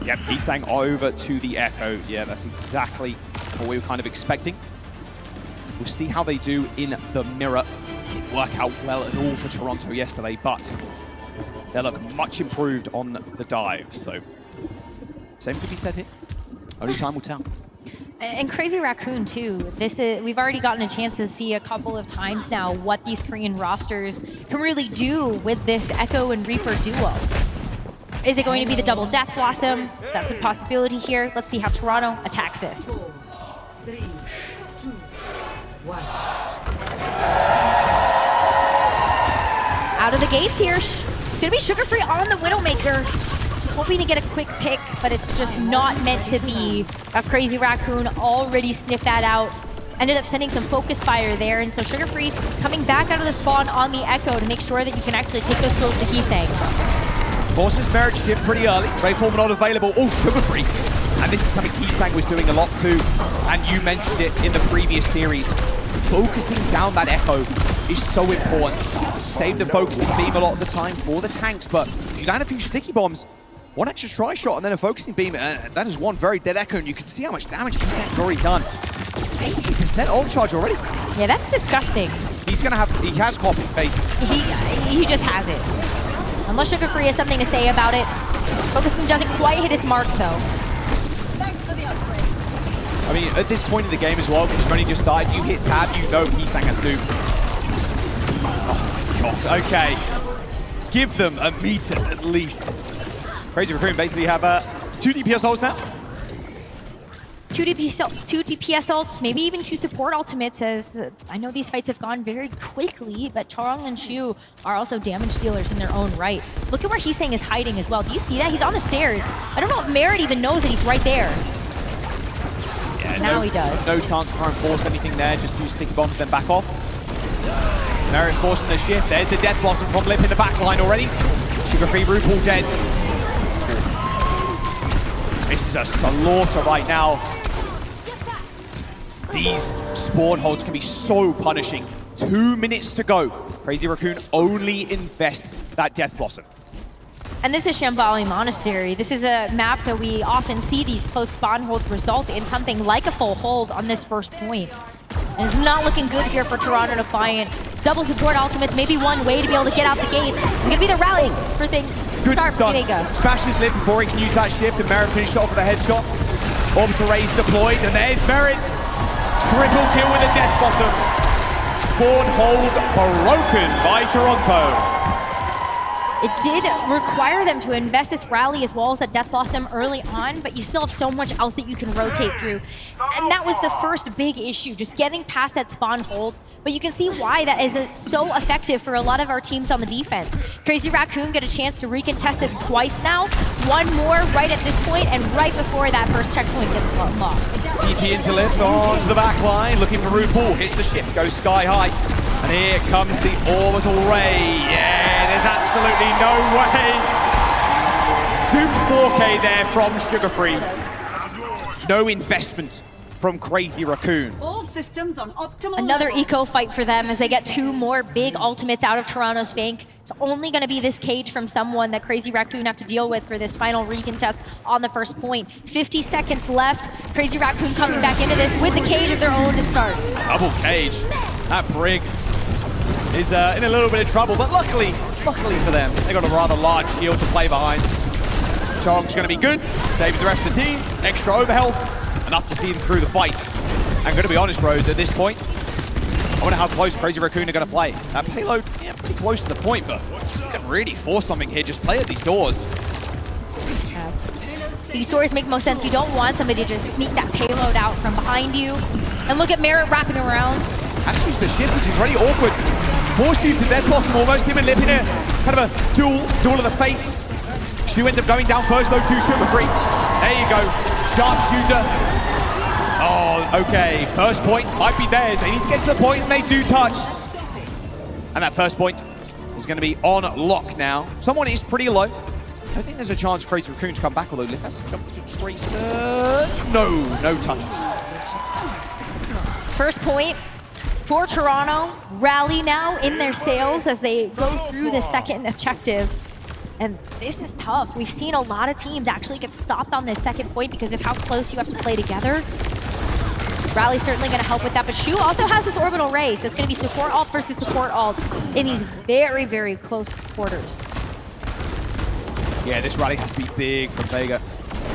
Yep, Heesang over to the Echo. Yeah, that's exactly what we were kind of expecting. We'll see how they do in the mirror. Didn't work out well at all for Toronto yesterday, but they look much improved on the dive. So, same could be said here. Only time will tell. And Crazy Raccoon too. We've already gotten a chance to see a couple of times now what these Korean rosters can really do with this Echo and Reaper duo. Is it going to be the double Death Blossom? That's a possibility here. Let's see how Toronto attacks this. 4, 3, 2, 1. Out of the gates here. It's gonna be Sugar Free on the Widowmaker. Just hoping to get a quick pick, but it's just not meant to be. That's Crazy Raccoon already sniffed that out. Ended up sending some focus fire there, and so Sugar Free coming back out of the spawn on the Echo to make sure that you can actually take those kills to Heesang. Forces merit shift pretty early. Ray Former not available. Oh, Sugar Free. And this is something Heesang was doing a lot too. And you mentioned it in the previous series. Focusing down that Echo is so important. Save the focusing beam a lot of the time for the tanks, but if you land a few sticky bombs, one extra try shot and then a focusing beam, that is one very dead Echo, and you can see how much damage Heesang's already done. 80% ult charge already. Yeah, that's disgusting. He's gonna have, he has copy paste. He just has it. Unless Sugar Free has something to say about it. Focus Beam doesn't quite hit its mark though. I mean, at this point in the game as well, because you've only just started, you hit tab, you know Heesang has loop. Oh my god, okay. Give them a meter at least. Crazy Raccoon basically have 2 DPS ults now. 2 DPS ults, maybe even 2 support ultimates, as I know these fights have gone very quickly, but Charong and Shu are also damage dealers in their own right. Look at where Heesang is hiding as well. Do you see that? He's on the stairs. I don't know if Merit even knows that he's right there. Yeah, now he does. No chance to try and force anything there, just do sticky bombs, then back off. Merit forcing the shift. There's the Death Blossom from Lip in the back line already. Sugar Free RuPaul dead. This is a slaughter right now. These spawn holds can be so punishing. 2 minutes to go. Crazy Raccoon only invest that Death Blossom. And this is Shambali Monastery. This is a map that we often see these close spawn holds result in something like a full hold on this first point. And it's not looking good here for Toronto Defiant. Double support ultimates may be one way to be able to get out the gates. It's gonna be the rally for things. Good start for done. Vega. Smash his lip before he can use that shift, and Merit finished off with a headshot. Orbital Rays deployed, and there's Merit. Triple kill with a Death Blossom. Spawn hold broken by Toronto. It did require them to invest this rally as well as that Death Blossom early on, but you still have so much else that you can rotate through. And that was the first big issue, just getting past that spawn hold. But you can see why that is so effective for a lot of our teams on the defense. Crazy Raccoon get a chance to recontest this twice now. One more right at this point, and right before that first checkpoint gets lost. TP into lift, onto the back line, looking for RuPaul, hits the ship, goes sky high. And here comes the orbital ray. Yeah, there's absolutely no way. Duped 4K there from Sugar Free. No investment from Crazy Raccoon. All systems on optimal Another level. eco fight for them as they get 2 more big ultimates out of Toronto's bank. It's only going to be this cage from someone that Crazy Raccoon have to deal with for this final recontest on the first point. 50 seconds left. Crazy Raccoon coming back into this with the cage of their own to start. Double cage. That Brig is in a little bit of trouble, but luckily for them, they got a rather large shield to play behind. Chong's going to be good, saving the rest of the team. Extra overhealth, enough to see them through the fight. I'm going to be honest, Rose, at this point, I wonder how close Crazy Raccoon are going to play. That payload, yeah, pretty close to the point, but you can really force something here. Just play at these doors. These doors make most sense. You don't want somebody to just sneak that payload out from behind you. And look at Merritt wrapping around. Actually, the shift, which is really awkward. Forced use to Death Blossom almost. Him and Lip in a kind of a duel of the fate. Stu ends up going down first, though, to Sugar Free. There you go. Sharpshooter. Oh, okay. First point might be theirs. They need to get to the point, and they do touch. And that first point is going to be on lock now. Someone is pretty low. I think there's a chance for Crazy Raccoon to come back, although Lip has to jump to Tracer. No touch. First point for Toronto. Rally now in their sails as they go through the second objective. And this is tough. We've seen a lot of teams actually get stopped on this second point because of how close you have to play together. Rally's certainly going to help with that, but Shu also has this orbital race. That's going to be support alt versus support alt in these very, very close quarters. Yeah, this rally has to be big from Vega.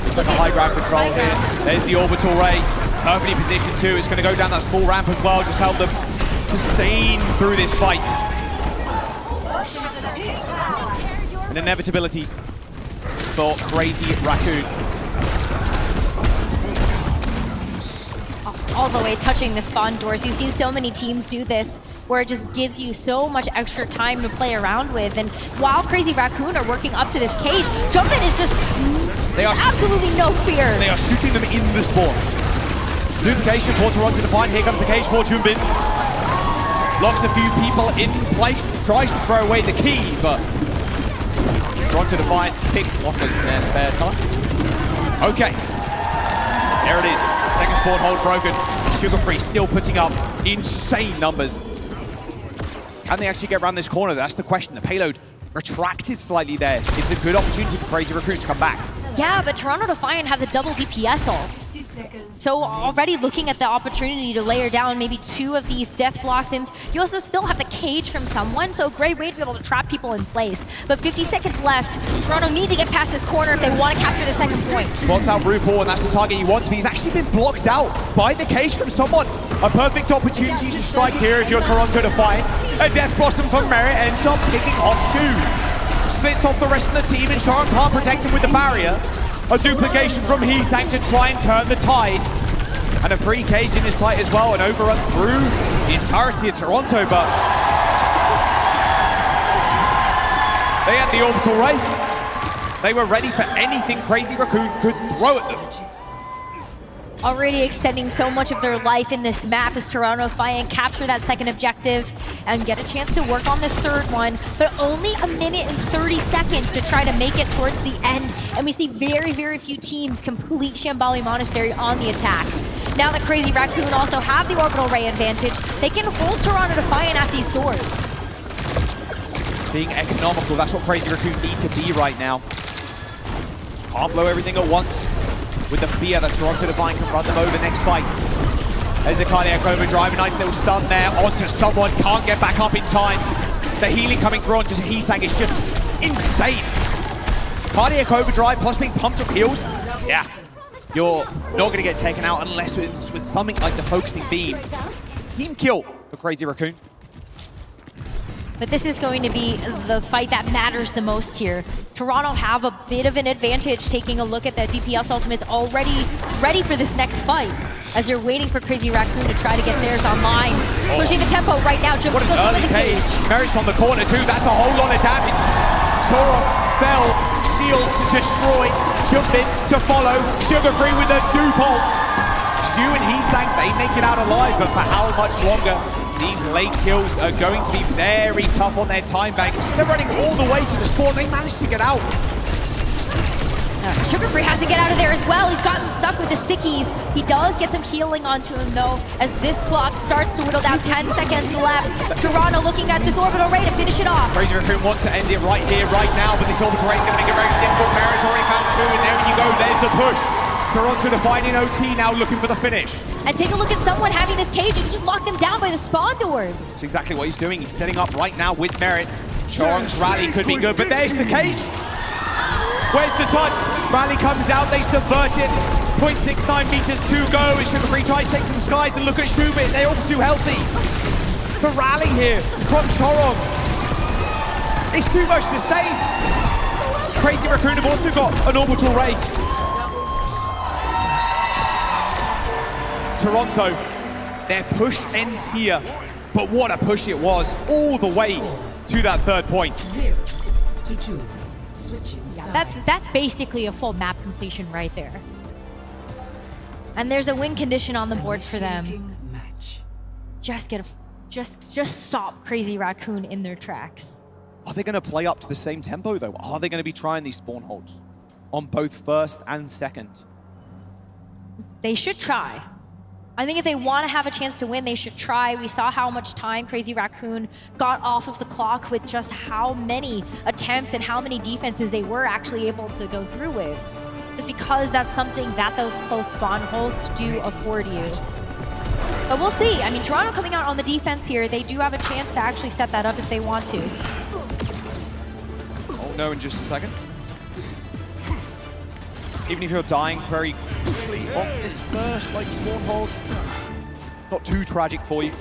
Looks like a high ground control here. There's the orbital ray. Perfectly positioned too. It's going to go down that small ramp as well. Just help them sustain through this fight. An inevitability for Crazy Raccoon. All the way touching the spawn doors. We've seen so many teams do this where it just gives you so much extra time to play around with. And while Crazy Raccoon are working up to this cage, Jumpin is just absolutely no fear. They are shooting them in the spawn. Duplication for Toronto Defiant. Here comes the cage for Jumbin. Locks a few people in place. Tries to throw away the key, but Toronto Defiant pick off in their spare time. Okay. There it is. Second spawn hold broken. Sugar Free still putting up insane numbers. Can they actually get around this corner? That's the question. The payload retracted slightly there. It's a good opportunity for Crazy Raccoon to come back. Yeah, but Toronto Defiant have the double DPS ult. So already looking at the opportunity to layer down maybe 2 of these Death Blossoms. You also still have the cage from someone, so a great way to be able to trap people in place. But 50 seconds left. Toronto need to get past this corner if they want to capture the second point. Spots out RuPaul, and that's the target he wants, but he's actually been blocked out by the cage from someone. A perfect opportunity to strike here if you're Toronto Defiant. A Death Blossom from Merritt ends up picking off Shu. Splits off the rest of the team, and Sharon can't protect him with the barrier. A duplication from Heesang to try and turn the tide. And a free cage in this fight as well, and overrun through the entirety of Toronto, but they had the orbital ray. They were ready for anything Crazy Raccoon could throw at them. Already extending so much of their life in this map as Toronto Defiant capture that second objective and get a chance to work on this third one, but only a minute and 30 seconds to try to make it towards the end. And we see very, very few teams complete Shambali Monastery on the attack. Now that Crazy Raccoon also have the orbital ray advantage, they can hold Toronto Defiant at these doors. Being economical, that's what Crazy Raccoon need to be right now. Can't blow everything at once. With the fear that Toronto Defiant can run them over next fight. There's a cardiac overdrive, a nice little stun there onto someone, can't get back up in time. The healing coming through onto Heesang is just insane. Cardiac overdrive plus being pumped up heals. Yeah, you're not going to get taken out unless it's with something like the focusing beam. Team kill for Crazy Raccoon. But this is going to be the fight that matters the most here. Toronto have a bit of an advantage taking a look at the DPS ultimates already ready for this next fight as they're waiting for Crazy Raccoon to try to get theirs online. Pushing the tempo right now. What an early cage. Merritt's from the corner too. That's a whole lot of damage. Toron fell. Shield destroyed. Jump in to follow. Sugar Free with a dupe-ult. Stu and Heastang, they make it out alive, but for how much longer? These late kills are going to be very tough on their time bank. They're running all the way to the spawn. They managed to get out. Sugar Free has to get out of there as well. He's gotten stuck with the stickies. He does get some healing onto him though, as this clock starts to whittle down. 10 seconds left. Toronto looking at this orbital ray to finish it off. Crazy Raccoon wants to end it right here, right now, but this orbital ray is going to make it very difficult. Merritt's already found two, and there you go. There's the push. Toronto Defiant in OT now looking for the finish. And take a look at someone having this cage. You can just lock them down by the spawn doors. That's exactly what he's doing. He's setting up right now with Merritt. Choron's rally could be good, but there's the cage. Where's the touch? Rally comes out, they subvert it. 0.69 meters to go as Sugar Free tries to take to the skies, and look at Schubert. They're all too healthy. The rally here from Choron. It's too much to save. Crazy Raccoon have also got an orbital ray. Toronto, their push ends here, but what a push it was all the way to that third point. 0 to 2. Switching sides. That's basically a full map completion right there. And there's a win condition on the board for them. Initiating match. Just stop Crazy Raccoon in their tracks. Are they going to play up to the same tempo though? Are they going to be trying these spawn holds on both first and second? They should try. I think if they want to have a chance to win, they should try. We saw how much time Crazy Raccoon got off of the clock with just how many attempts and how many defenses they were actually able to go through with. Just because that's something that those close spawn holds do afford you. But we'll see. I mean, Toronto coming out on the defense here, they do have a chance to actually set that up if they want to. Oh no, in just a second. Even if you're dying very quickly on this first spawn hold, not too tragic for you.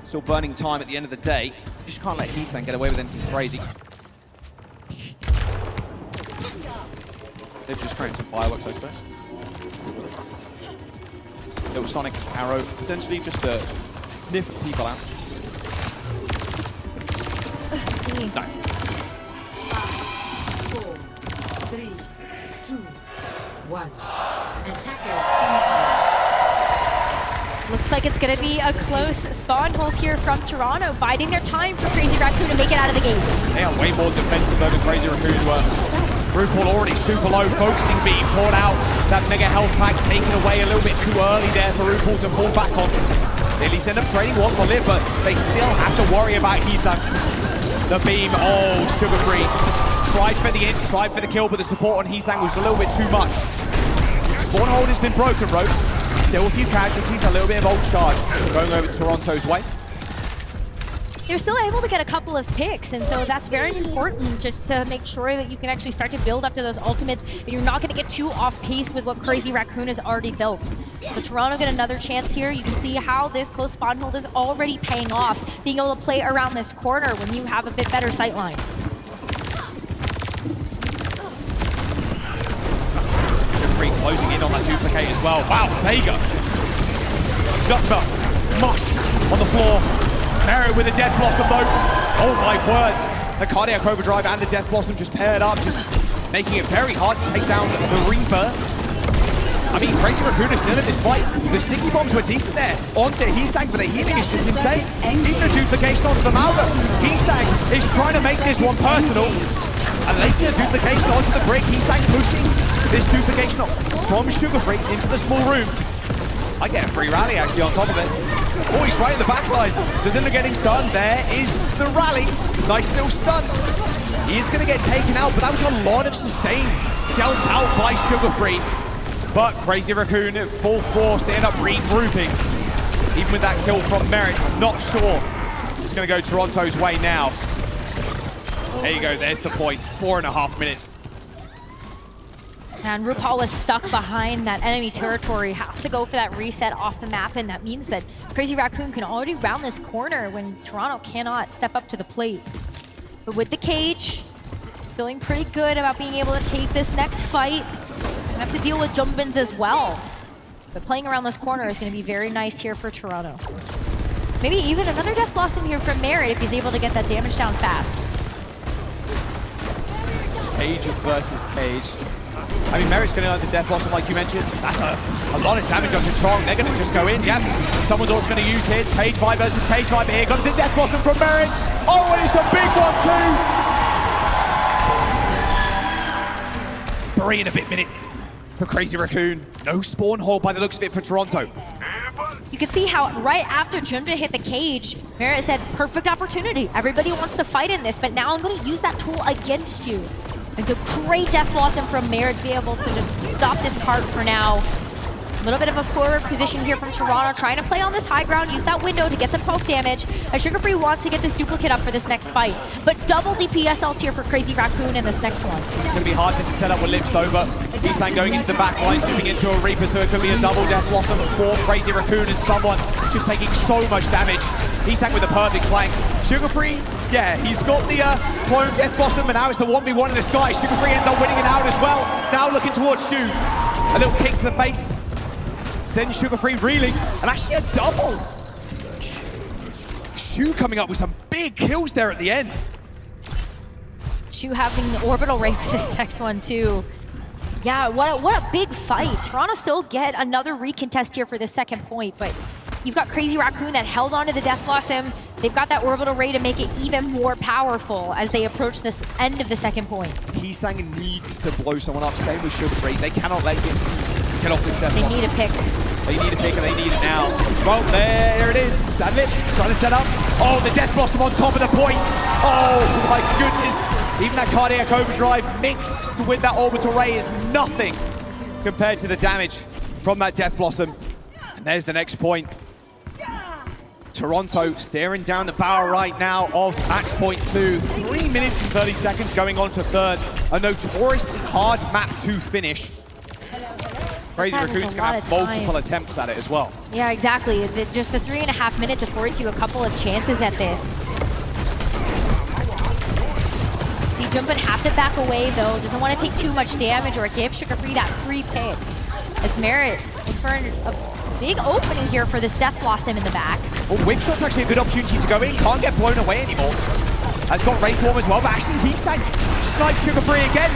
Still burning time at the end of the day. You just can't let Heastang get away with anything crazy. They've just created some fireworks, I suppose. Little sonic arrow, potentially just to sniff people out. Let's see. No. 4, 3, 2, 1. Attackers Looks like it's going to be a close spawn hold here from Toronto, biding their time for Crazy Raccoon to make it out of the gate. They are way more defensive though than Crazy Raccoon were. RuPaul already super low, focusing beam poured out. That mega health pack taken away a little bit too early there for RuPaul to fall back on. They at least end up trading one for live, but they still have to worry about Heastang. The beam, oh, Sugar Free. Tried for the in, tried for the kill, but the support on Heastang was a little bit too much. Spawn hold has been broken, Rope. Still a few casualties, a little bit of ult charge going over Toronto's way. They're still able to get a couple of picks, and so that's very important just to make sure that you can actually start to build up to those ultimates, and you're not going to get too off pace with what Crazy Raccoon has already built. But Toronto get another chance here. You can see how this close spawn hold is already paying off, being able to play around this corner when you have a bit better sight lines. Closing in on that duplicate as well. Wow, Vega. Zucker, Mush on the floor. Merritt with a Death Blossom though. Oh my word. The Cardiac Overdrive and the Death Blossom just paired up, just making it very hard to take down the Reaper. I mean, Crazy Raccoon is still in this fight. The sticky bombs were decent there. Onto Heastang, but the healing is just insane. Even a duplication onto the Malga. Heastang is trying to make this one personal. And later duplication onto the brick. Heastang pushing this duplication from Sugar Free into the small room. I get a free rally actually on top of it. Oh, he's right in the back line. Does end up getting stunned. There is the rally. Nice little stun. He is going to get taken out, but that was a lot of sustain dealt out by Sugar Free. But Crazy Raccoon at full force, they end up regrouping. Even with that kill from Merritt, not sure it's going to go Toronto's way now. There you go, there's the point. 4.5 minutes. And RuPaul was stuck behind that enemy territory, has to go for that reset off the map, and that means that Crazy Raccoon can already round this corner when Toronto cannot step up to the plate. But with the cage, feeling pretty good about being able to take this next fight. Gonna have to deal with jump-ins as well. But playing around this corner is gonna be very nice here for Toronto. Maybe even another Death Blossom here from Merit if he's able to get that damage down fast. Cage versus Cage. I mean, Merit's going to land the Death Blossom, like you mentioned. That's a lot of damage onto Trong. They're going to just go in. Yep. Someone's also going to use his. Cage 5 versus Cage 5. Here comes the Death Blossom from Merit. Oh, and it's a big one, too. 3 and a bit minutes for Crazy Raccoon. No spawn hole by the looks of it for Toronto. You can see how right after Junja hit the cage, Merit said, perfect opportunity. Everybody wants to fight in this, but now I'm going to use that tool against you. And a great Death Blossom from Merit to be able to just stop this cart for now. A little bit of a forward position here from Toronto, trying to play on this high ground, use that window to get some poke damage. As Sugar Free wants to get this duplicate up for this next fight. But double DPS ults here for Crazy Raccoon in this next one. It's going to be hard to set up with Lips over. Heisang going into the back line, moving into a Reaper, so it could be a double Death Blossom for Crazy Raccoon and someone just taking so much damage. Heisang with a perfect flank. Sugar Free, yeah, he's got the clone Death Blossom, but now it's the 1v1 in the sky. Sugar Free ends up winning it out as well. Now looking towards Shu. A little kick to the face. Then Sugar Free reeling, and actually a double. Shu coming up with some big kills there at the end. Shu having the orbital ray for this next one too. Yeah, what a big fight. Toronto still get another recontest here for the second point, but you've got Crazy Raccoon that held onto the Death Blossom. They've got that orbital ray to make it even more powerful as they approach this end of the second point. Heisang needs to blow someone up. Same with Sugar Free. They cannot let him get off this Death Blossom. They need a pick. They need a pick and they need it now. Well, there it is. That Lips trying to set up. Oh, the Death Blossom on top of the point. Oh my goodness. Even that cardiac overdrive mixed with that orbital ray is nothing compared to the damage from that Death Blossom. And there's the next point. Toronto staring down the barrel right now of match point 2. 3 minutes and 30 seconds going on to third. A notoriously hard map to finish. Crazy Raccoon's going to have multiple attempts at it as well. Yeah, exactly. Just the 3.5 minutes afforded you a couple of chances at this. See, Jumpin have to back away though. Doesn't want to take too much damage or give Sugar Free that free pick. As Merit looks for a big opening here for this Death Blossom in the back. Well, Whipshot's actually a good opportunity to go in. Can't get blown away anymore. Has got Rayform as well, but actually Heisang snipes Sugar Free again.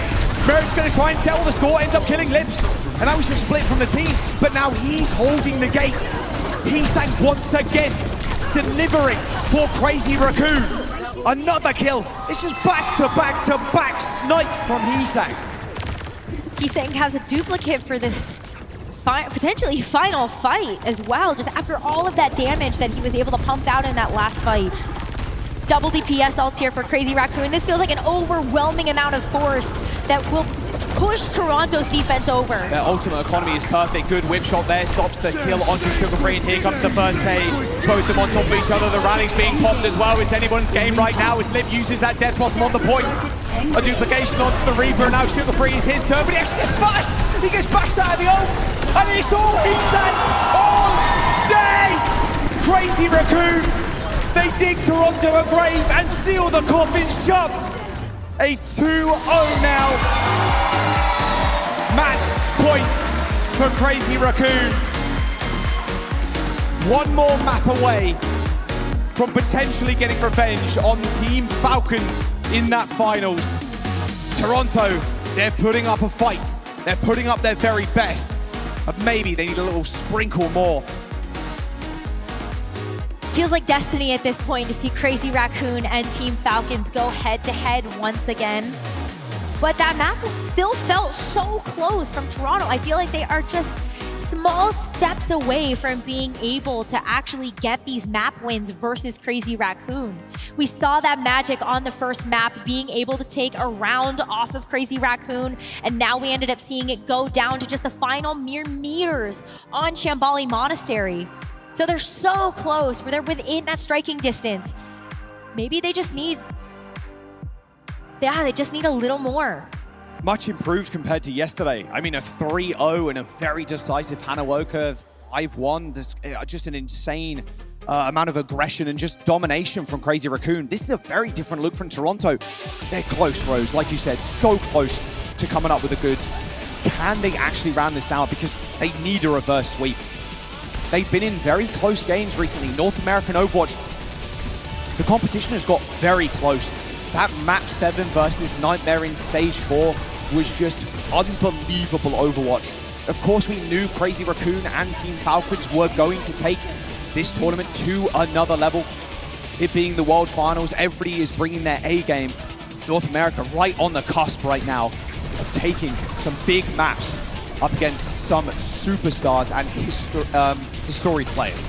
Merit's going to try and settle the score, ends up killing Lips. And that was just split from the team, but now he's holding the gate. Heisang once again delivering for Crazy Raccoon. Another kill. It's just back-to-back-to-back snipe from Heisang. Heisang has a duplicate for this potentially final fight as well, just after all of that damage that he was able to pump out in that last fight. Double DPS ults here for Crazy Raccoon. This feels like an overwhelming amount of force that will push Toronto's defense over. Their ultimate economy is perfect. Good whip shot there, stops the kill onto Sugar Free, and here comes the first stage. Both them on top of each other. The rally's being popped as well. It's anyone's game right now as Liv uses that Death Blossom on the point. A duplication onto the Reaper, and now Sugar Free is his turn, but he actually gets bashed! He gets bashed out of the ult, and it's all Heisang all day! Crazy Raccoon, they dig Toronto a grave and seal the coffin shut! A 2-0 now. Match point for Crazy Raccoon. One more map away from potentially getting revenge on Team Falcons in that finals. Toronto, they're putting up a fight. They're putting up their very best. But maybe they need a little sprinkle more. Feels like destiny at this point to see Crazy Raccoon and Team Falcons go head-to-head once again. But that map still felt so close from Toronto. I feel like they are just small steps away from being able to actually get these map wins versus Crazy Raccoon. We saw that magic on the first map, being able to take a round off of Crazy Raccoon, and now we ended up seeing it go down to just the final mere meters on Shambali Monastery. So they're so close, where they're within that striking distance. Maybe they just need, they just need a little more. much improved compared to yesterday. I mean, a 3-0 and a very decisive Hanawoka 5-1. There's just an insane amount of aggression and just domination from Crazy Raccoon. This is a very different look from Toronto. They're close, Rose, like you said, so close to coming up with the goods. Can they actually round this out? Because they need a reverse sweep. They've been in very close games recently. North American Overwatch, the competition has got very close. That map 7 versus Nightmare in stage 4 was just unbelievable Overwatch. Of course, we knew Crazy Raccoon and Team Falcons were going to take this tournament to another level. It being the World Finals, everybody is bringing their A game. North America right on the cusp right now of taking some big maps up against some superstars and historic players.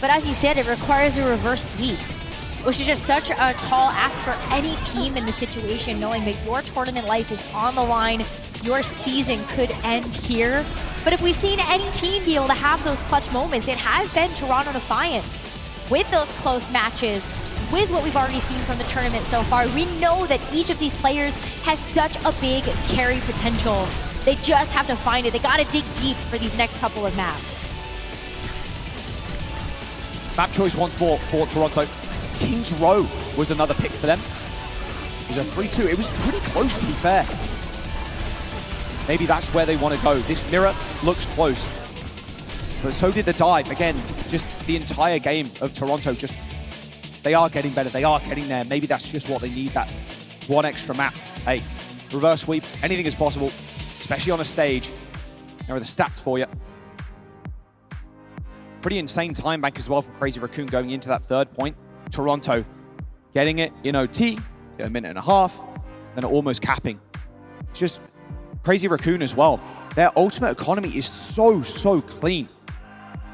But as you said, it requires a reverse sweep, which is just such a tall ask for any team in the situation, knowing that your tournament life is on the line, your season could end here. But if we've seen any team be able to have those clutch moments, it has been Toronto Defiant. With those close matches, with what we've already seen from the tournament so far, we know that each of these players has such a big carry potential. They just have to find it. They gotta dig deep for these next couple of maps. Map choice once more for Toronto. Kings Row was another pick for them. It was a 3-2. It was pretty close, to be fair. Maybe that's where they want to go. This mirror looks close. But so did the dive. Again, just the entire game of Toronto, just they are getting better. They are getting there. Maybe that's just what they need, that one extra map. Hey, reverse sweep, anything is possible, especially on a stage. There are the stats for you. Pretty insane time bank as well from Crazy Raccoon going into that third point. Toronto getting it in OT, a minute and a half, then almost capping. It's just Crazy Raccoon as well. Their ultimate economy is so clean.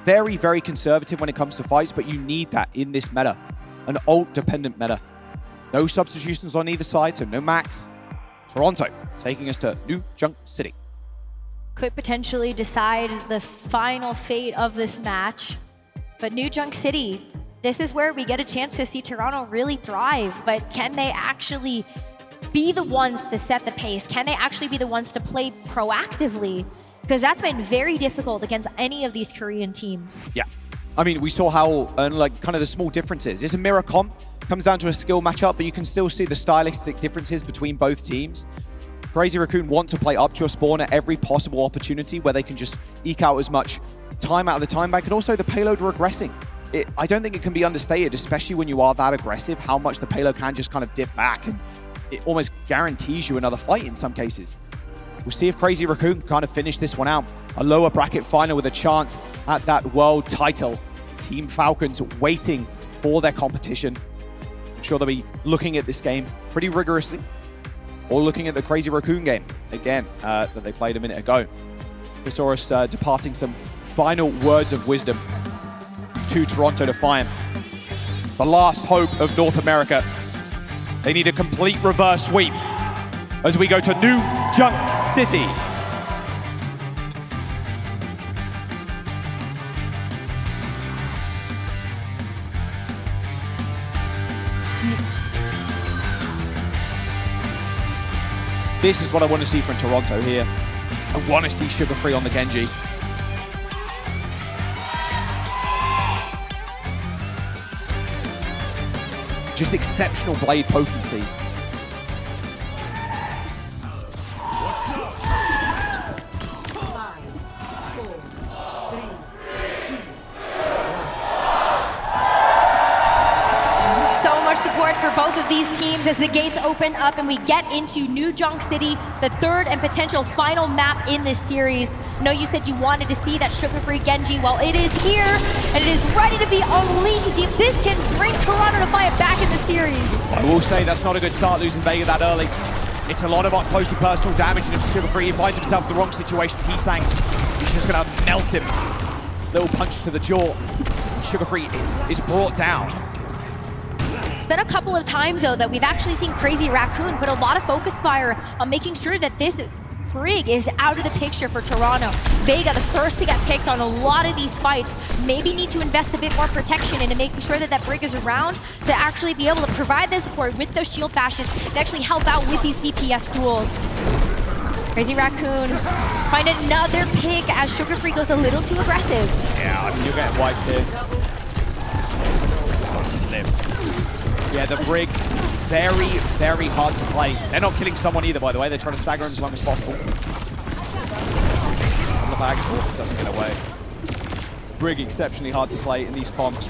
Very, very conservative when it comes to fights, but you need that in this meta. An ult-dependent meta. No substitutions on either side, so no max. Toronto taking us to New Junk City. Could potentially decide the final fate of this match. But New Junk City, this is where we get a chance to see Toronto really thrive. But can they actually be the ones to set the pace? Can they actually be the ones to play proactively? Because that's been very difficult against any of these Korean teams. Yeah. I mean, we saw how, like, kind of the small differences. It's a mirror comp, comes down to a skill matchup, but you can still see the stylistic differences between both teams. Crazy Raccoon want to play up to your spawn at every possible opportunity where they can just eke out as much time out of the time bank, and also the payload regressing. I don't think it can be understated, especially when you are that aggressive, how much the payload can just kind of dip back, and it almost guarantees you another fight in some cases. We'll see if Crazy Raccoon can kind of finish this one out. A lower bracket final with a chance at that world title. Team Falcons waiting for their competition. I'm sure they'll be looking at this game pretty rigorously, or looking at the Crazy Raccoon game, again, that they played a minute ago. We saw us departing some final words of wisdom to Toronto Defiant. The last hope of North America. They need a complete reverse sweep as we go to New Junk City. This is what I want to see from Toronto here. I want to see Sugar Free on the Genji. Just exceptional blade potency. For both of these teams as the gates open up and we get into New Junk City, the third and potential final map in this series. I know you said you wanted to see that sugar-free Genji. Well, it is here and it is ready to be unleashed. See if this can bring Toronto Defiant back in the series. I will say that's not a good start, losing Vega that early. It's a lot of up close to personal damage, and if Sugar-free he finds himself in the wrong situation, he's saying he's just gonna melt him. Little punch to the jaw. Sugar-free is brought down. Been a couple of times though that we've actually seen Crazy Raccoon put a lot of focus fire on making sure that this brig is out of the picture for Toronto. Vega, the first to get picked on a lot of these fights, maybe need to invest a bit more protection into making sure that that brig is around to actually be able to provide the support with those shield bastions and actually help out with these DPS duels. Crazy Raccoon find another pick as Sugar Free goes a little too aggressive. Yeah, I mean, you're getting wiped here. Yeah, the Brig, very, very hard to play. They're not killing someone either, by the way. They're trying to stagger him as long as possible. The bags doesn't get away. Brig exceptionally hard to play in these comps.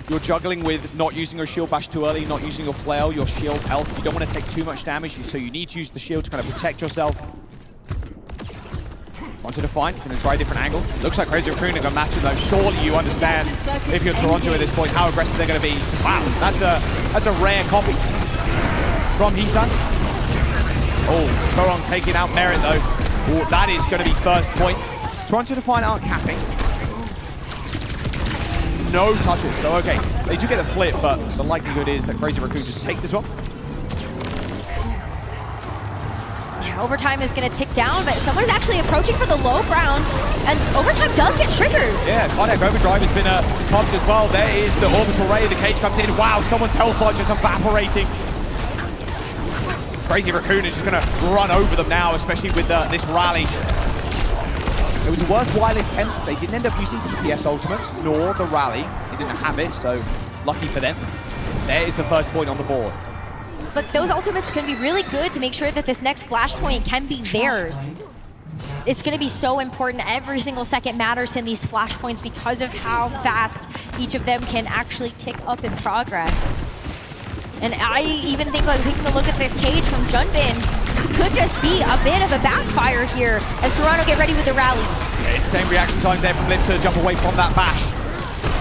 You're juggling with not using your shield bash too early, not using your flail, your shield health. You don't want to take too much damage, so you need to use the shield to kind of protect yourself. Want to Defiant, going to try a different angle. Looks like Crazy Raccoon are going to match him though. Surely you understand, if you're Toronto at this point, how aggressive they're going to be. Wow, that's a rare copy from Heastan. Oh, Torong taking out Merit though. Oh, that is going to be first point. Toronto Defiant aren't capping. No touches, so okay. They do get a flip, but the likelihood is that Crazy Raccoon just take this one. Yeah, overtime is going to tick down, but someone's actually approaching for the low ground, and overtime does get triggered. Yeah, Cardiac Overdrive has been popped as well. There is the orbital ray, the cage comes in. Wow, someone's health bar just evaporating. Crazy Raccoon is just going to run over them now, especially with this rally. It was a worthwhile attempt. They didn't end up using TPS ultimates, nor the rally. They didn't have it, so lucky for them. There is the first point on the board. But those ultimates can be really good to make sure that this next flashpoint can be theirs. It's going to be so important. Every single second matters in these flashpoints because of how fast each of them can actually tick up in progress. And I even think, like, taking a look at this cage from Junbin could just be a bit of a backfire here as Toronto get ready with the rally. Yeah, it's the same reaction times there from Lip to jump away from that bash.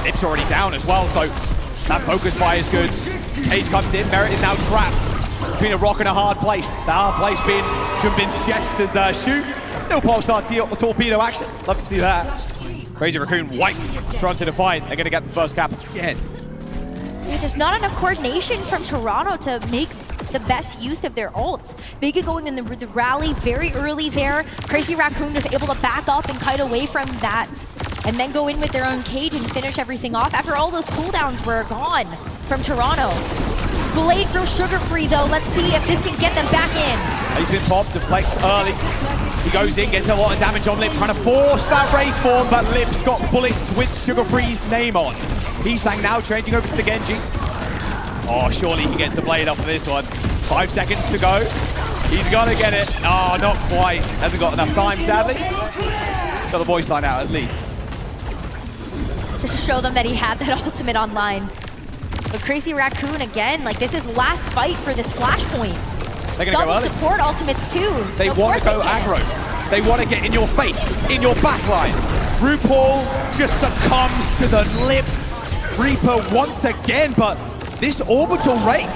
Lip's already down as well, so that focus fire is good. Cage comes in, Merit is now trapped between a rock and a hard place. The hard place being Junbin's chest as shoot. No pulsar torpedo action. Love to see that. Crazy Raccoon white. Toronto Defiant. They're going to get the first cap again. There's not enough coordination from Toronto to make the best use of their ults. Vega going in the rally very early there. Crazy Raccoon was able to back up and kite away from that and then go in with their own cage and finish everything off after all those cooldowns were gone from Toronto. Blade throws Sugar Free though. Let's see if this can get them back in. He's been popped, deflects early. He goes in, gets a lot of damage on Lip, trying to force that Wraith form, but Lip's got bullets with Sugar Free's name on. Heastan now changing over to the Genji. Oh, surely he gets the blade up for this one. 5 seconds to go. He's gonna get it. Oh, not quite. Hasn't got enough time, sadly. Got the voice line out at least. Just to show them that he had that ultimate online. But Crazy Raccoon again, like, this is last fight for this flashpoint. They're gonna go early. Support ultimates too. They want to go aggro. They want to get in your face, in your backline. RuPaul just succumbs to the Lip Reaper once again, but this orbital rate,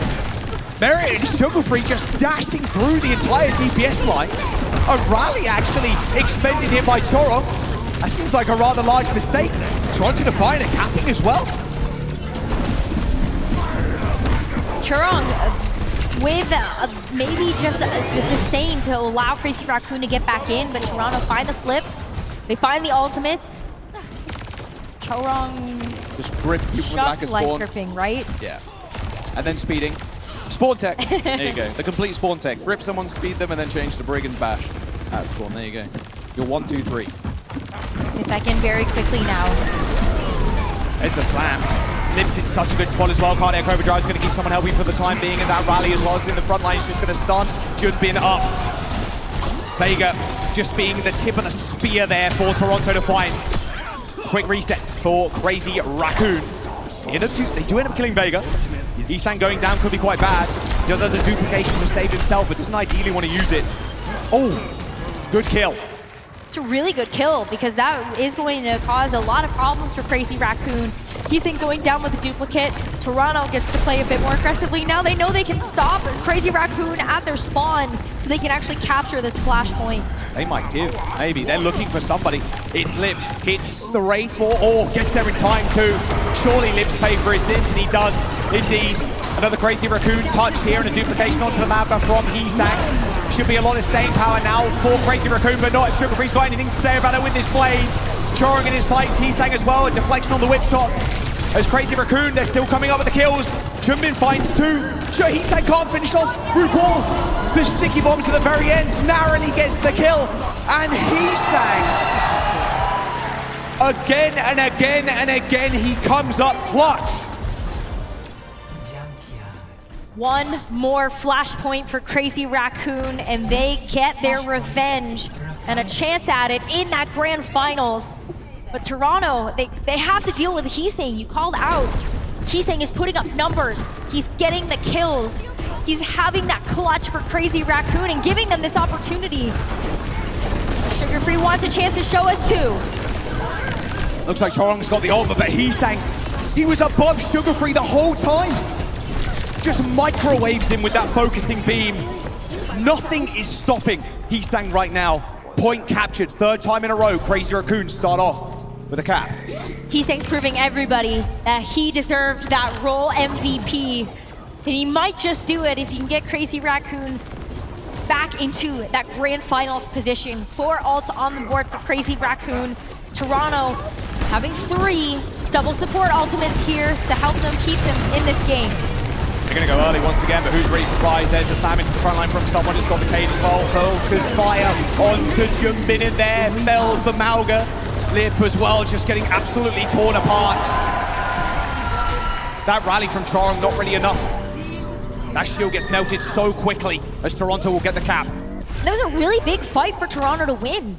Merit and Sugar Free just dashing through the entire DPS line. A rally actually expended here by Torong. That seems like a rather large mistake. Trying to define a capping as well. Churong with maybe just the sustain to allow Crazy Raccoon to get back in, but Toronto find the flip. They find the ultimates. Churong just grip you from the back of like spawn. gripping, right? Yeah. And then speeding. Spawn tech. There you go. The complete spawn tech. Grip someone, speed them, and then change to Brigand Bash at spawn. There you go. You're 1, 2, 3. Get back in very quickly now. There's the slam. Lip's in such a good spot as well. Cardiac Overdrive is going to keep someone healthy for the time being in that rally as well. So in the front line, he's just going to stun. Junbin up. Vega just being the tip of the spear there for Toronto Defiant. Quick reset for Crazy Raccoon. They do end up killing Vega. Heastan going down could be quite bad. He does have the duplication to save himself, but doesn't ideally want to use it. Oh, good kill. It's a really good kill because that is going to cause a lot of problems for Crazy Raccoon. He's been going down with a duplicate. Toronto gets to play a bit more aggressively. Now they know they can stop Crazy Raccoon at their spawn so they can actually capture this flashpoint. They might give, maybe. They're looking for somebody. It's Lip, hits the Wraith for, or gets there in time too. Surely Lip's paid for his sins, and he does indeed. Another Crazy Raccoon touch here and a duplication onto the map from Heastan. Should be a lot of staying power now for Crazy Raccoon, but not if Sugar Free's got anything to say about it with this blade. Choring in his place, Heastan as well, a deflection on the whip top. As Crazy Raccoon, they're still coming up with the kills. Jumbin finds two. Sure, Heastang can't finish off. RuPaul, the sticky bombs at the very end, narrowly gets the kill. And Heastang, again and again and again, he comes up clutch. One more flashpoint for Crazy Raccoon, and they get their revenge and a chance at it in that grand finals. But Toronto, they have to deal with Heastang. You called out. Heastang is putting up numbers. He's getting the kills. He's having that clutch for Crazy Raccoon and giving them this opportunity. Sugar Free wants a chance to show us too. Looks like Chorong's got the ult, but Heastang, he was above Sugar Free the whole time. Just microwaves him with that focusing beam. Nothing is stopping Heastang right now. Point captured, third time in a row. Crazy Raccoon start off with a cap. Heastang's proving everybody that he deserved that role MVP. And he might just do it if he can get Crazy Raccoon back into that grand finals position. 4 ults on the board for Crazy Raccoon. Toronto having 3 double support ultimates here to help them keep them in this game. They're going to go early once again, but who's really surprised there? Just slam into the front line from someone who's got the cage as well. Focus fire onto Jumbin in there. Fells the Mauga. Lip as well, just getting absolutely torn apart. That rally from Chorong, not really enough. That shield gets melted so quickly as Toronto will get the cap. That was a really big fight for Toronto to win.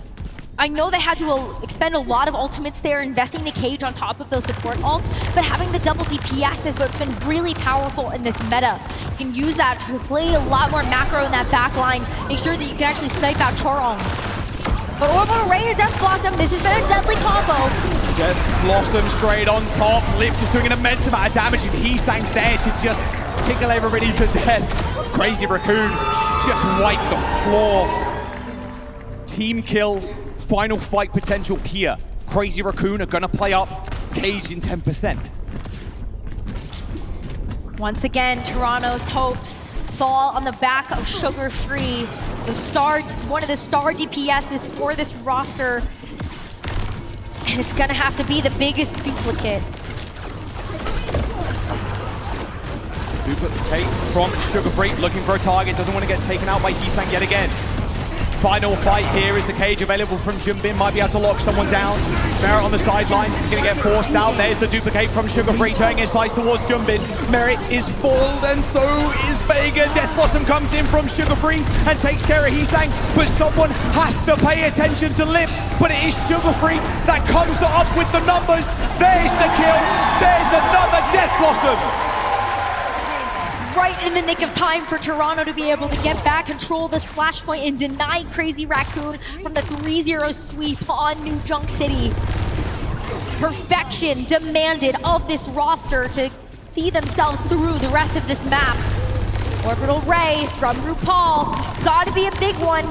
I know they had to expend a lot of ultimates there, investing the cage on top of those support ults, but having the double DPS is what's been really powerful in this meta. You can use that to play a lot more macro in that back line, make sure that you can actually snipe out Chorong. But Orbital Ray or Death Blossom, this has been a deadly combo. Death Blossom straight on top. Lip just doing an immense amount of damage, and Heastang's there to just tickle everybody to death. Crazy Raccoon just wiped the floor. Team kill. Final fight potential here. Crazy Raccoon are gonna play up cage in 10%. Once again, Toronto's hopes fall on the back of Sugar Free, one of the star DPSs for this roster. And it's gonna have to be the biggest duplicate. Duplicate from Sugar Free, looking for a target, doesn't want to get taken out by Heastang yet again. Final fight here is the cage available from Jumbin, might be able to lock someone down. Merit on the sidelines, he's going to get forced out. There's the duplicate from Sugar Free, turning his sights towards Jumbin. Merit is foiled, and so is Vega. Death Blossom comes in from Sugar Free and takes care of Heastang, but someone has to pay attention to Lip. But it is Sugar Free that comes up with the numbers. There's the kill, there's another Death Blossom. Right in the nick of time for Toronto to be able to get back control this flashpoint and deny Crazy Raccoon from the 3-0 sweep on New Junk City. Perfection demanded of this roster to see themselves through the rest of this map. Orbital Ray from RuPaul, gotta be a big one.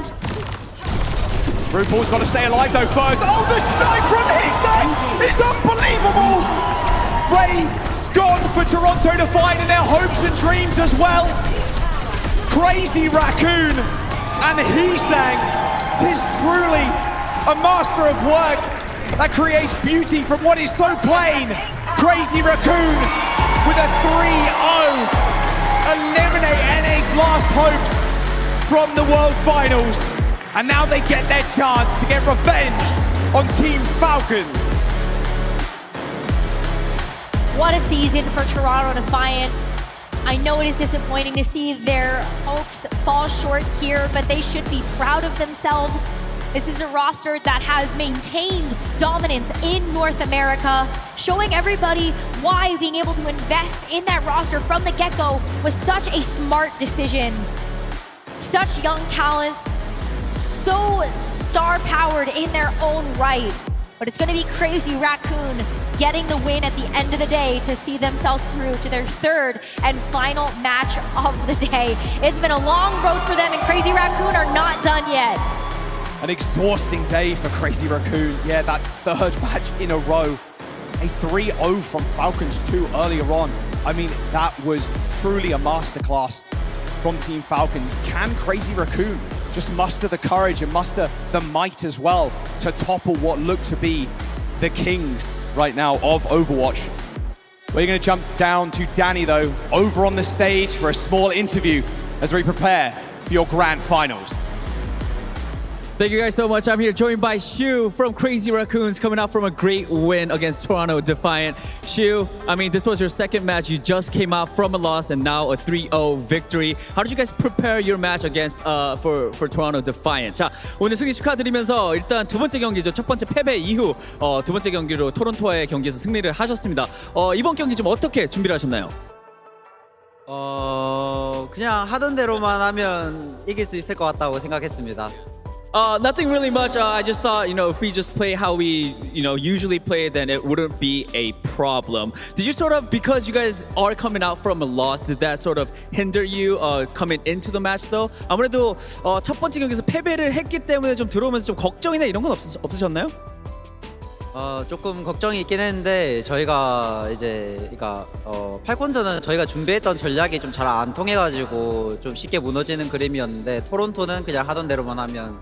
RuPaul's got to stay alive though first. Oh, the snipe from Heastang is unbelievable! Ray gone for Toronto Defiant in their hopes and dreams as well. Crazy Raccoon and Heastang, 'tis truly a master of work that creates beauty from what is so plain. Crazy Raccoon with a 3-0, eliminate NA's last hopes from the World Finals. And now they get their chance to get revenge on Team Falcons. What a season for Toronto Defiant. I know it is disappointing to see their hopes fall short here, but they should be proud of themselves. This is a roster that has maintained dominance in North America, showing everybody why being able to invest in that roster from the get-go was such a smart decision. Such young talents, so star-powered in their own right. But it's going to be Crazy Raccoon getting the win at the end of the day to see themselves through to their 3rd and final match of the day. It's been a long road for them, and Crazy Raccoon are not done yet. An exhausting day for Crazy Raccoon. Yeah, that 3rd match in a row. A 3-0 from Falcons 2 earlier on. I mean, that was truly a masterclass from Team Falcons. Can Crazy Raccoon just muster the courage and muster the might as well to topple what look to be the kings right now of Overwatch? We're going to jump down to Danny, though, over on the stage for a small interview as we prepare for your grand finals. Thank you guys so much. I'm here joined by Shu from Crazy Raccoons, coming out from a great win against Toronto Defiant. Shu, I mean, this was your second match. You just came out from a loss and now a 3-0 victory. How did you guys prepare your match against for Toronto Defiant? 자, 오늘 승리 축하드리면서 일단 두 번째 경기죠. 첫 번째 패배 이후 두 번째 경기로 토론토와의 경기에서 승리를 하셨습니다. 이번 경기 좀 어떻게 준비를 하셨나요? 그냥 하던 대로만 하면 이길 수 있을 것 같다고 생각했습니다. Nothing really much. I just thought, if we just play how we, usually play, then it wouldn't be a problem. Did you sort of, because you guys are coming out from a loss, did that sort of hinder you coming into the match though? 아무래도 첫 번째 경기에서 패배를 했기 때문에 좀 들어오면서 좀 걱정이나 이런 건 없으셨나요? 조금 걱정이 있긴 했는데 저희가 이제 그러니까 팔콘전은 저희가 준비했던 전략이 좀 잘 안 통해가지고 좀 쉽게 무너지는 그림이었는데 토론토는 그냥 하던 대로만 하면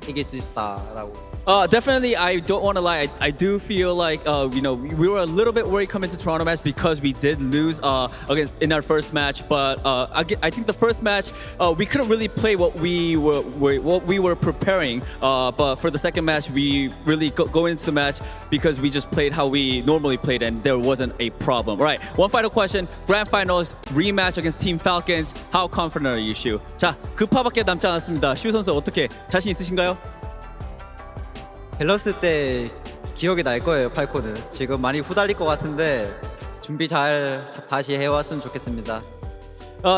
이길 수 있다라고. Definitely, I don't want to lie. I do feel like we were a little bit worried coming to Toronto match because we did lose again in our first match. But I think the first match we couldn't really play what we were preparing. But for the second match, we really go into the match because we just played how we normally played, and there wasn't a problem. All right, one final question: Grand Finals rematch against Team Falcons. How confident are you, Shu? 자, 급파밖에 남지 않았습니다. 슈 선수 어떻게 자신 있으신가요? 밸런스 때 기억이 날 거예요. 팔콘은 지금 많이 후달릴 것 같은데 준비 잘 다시 해왔으면 좋겠습니다.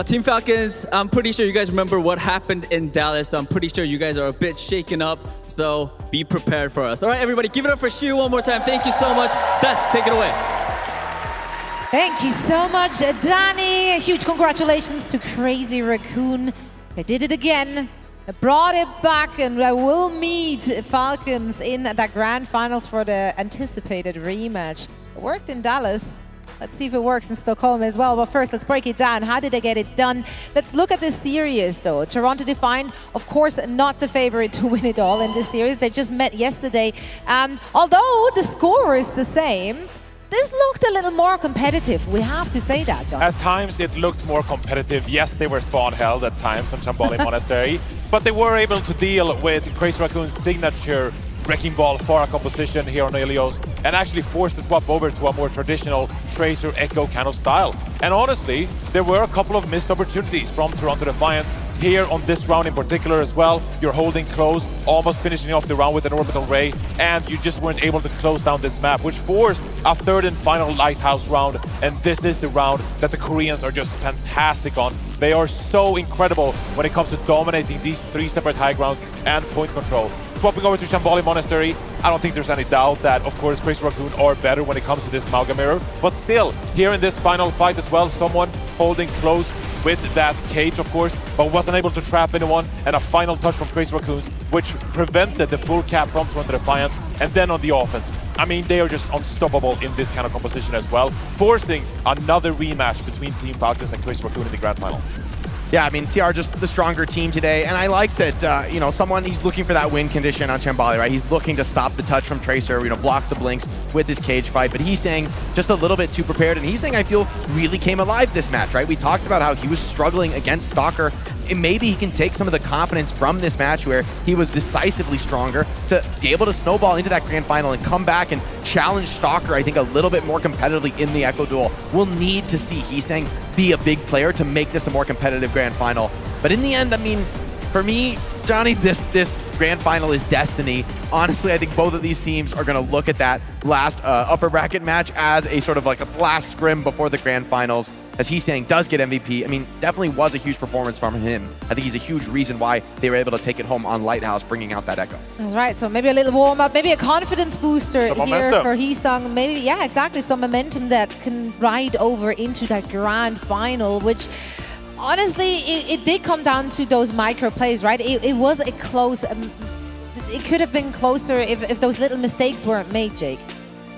Team Falcons, I'm pretty sure you guys remember what happened in Dallas. So I'm pretty sure you guys are a bit shaken up. So be prepared for us. All right, everybody, give it up for Shu one more time. Thank you so much. Desk, take it away. Thank you so much, Danny. Huge congratulations to Crazy Raccoon. They did it again. They brought it back, and I will meet Falcons in the grand finals for the anticipated rematch. It worked in Dallas. Let's see if it works in Stockholm as well. But first, let's break it down. How did they get it done? Let's look at this series, though. Toronto Defiant, of course, not the favorite to win it all in this series. They just met yesterday. Although the score is the same, this looked a little more competitive. We have to say that, John. At times, it looked more competitive. Yes, they were spawn-held at times on Shambali Monastery, but they were able to deal with Crazy Raccoon's signature Wrecking Ball Pharah composition here on Ilios and actually forced the swap over to a more traditional Tracer Echo kind of style. And honestly, there were a couple of missed opportunities from Toronto Defiant here on this round in particular as well. You're holding close, almost finishing off the round with an orbital ray, and you just weren't able to close down this map, which forced a third and final Lighthouse round. And this is the round that the Koreans are just fantastic on. They are so incredible when it comes to dominating these three separate high grounds and point control. Swapping over to Shambali Monastery, I don't think there's any doubt that, of course, Crazy Raccoon are better when it comes to this Amalgam Mirror. But still, here in this final fight as well, someone holding close with that cage, of course, but wasn't able to trap anyone, and a final touch from Crazy Raccoons, which prevented the full cap from Toronto Defiant. And then on the offense, I mean, they are just unstoppable in this kind of composition as well, forcing another rematch between Team Falcons and Crazy Raccoon in the grand final. Yeah, I mean, CR just the stronger team today, and I like that, he's looking for that win condition on Shambali, right? He's looking to stop the touch from Tracer, block the blinks with his cage fight, but he's saying just a little bit too prepared, and he's saying, I feel, really came alive this match, right? We talked about how he was struggling against Stalker, and maybe he can take some of the confidence from this match where he was decisively stronger to be able to snowball into that grand final and come back and challenge Stalker, I think, a little bit more competitively in the Echo Duel. We'll need to see Heesang be a big player to make this a more competitive grand final. But in the end, I mean, for me, Johnny, this grand final is destiny. Honestly, I think both of these teams are going to look at that last upper bracket match as a sort of like a last scrim before the grand finals. As he's saying, does get MVP. I mean, definitely was a huge performance from him. I think he's a huge reason why they were able to take it home on Lighthouse, bringing out that Echo. That's right. So maybe a little warm-up, maybe a confidence booster here for Heesang. Maybe, yeah, exactly. Some momentum that can ride over into that grand final, which honestly, it did come down to those micro plays, right? It was a close... it could have been closer if those little mistakes weren't made, Jake.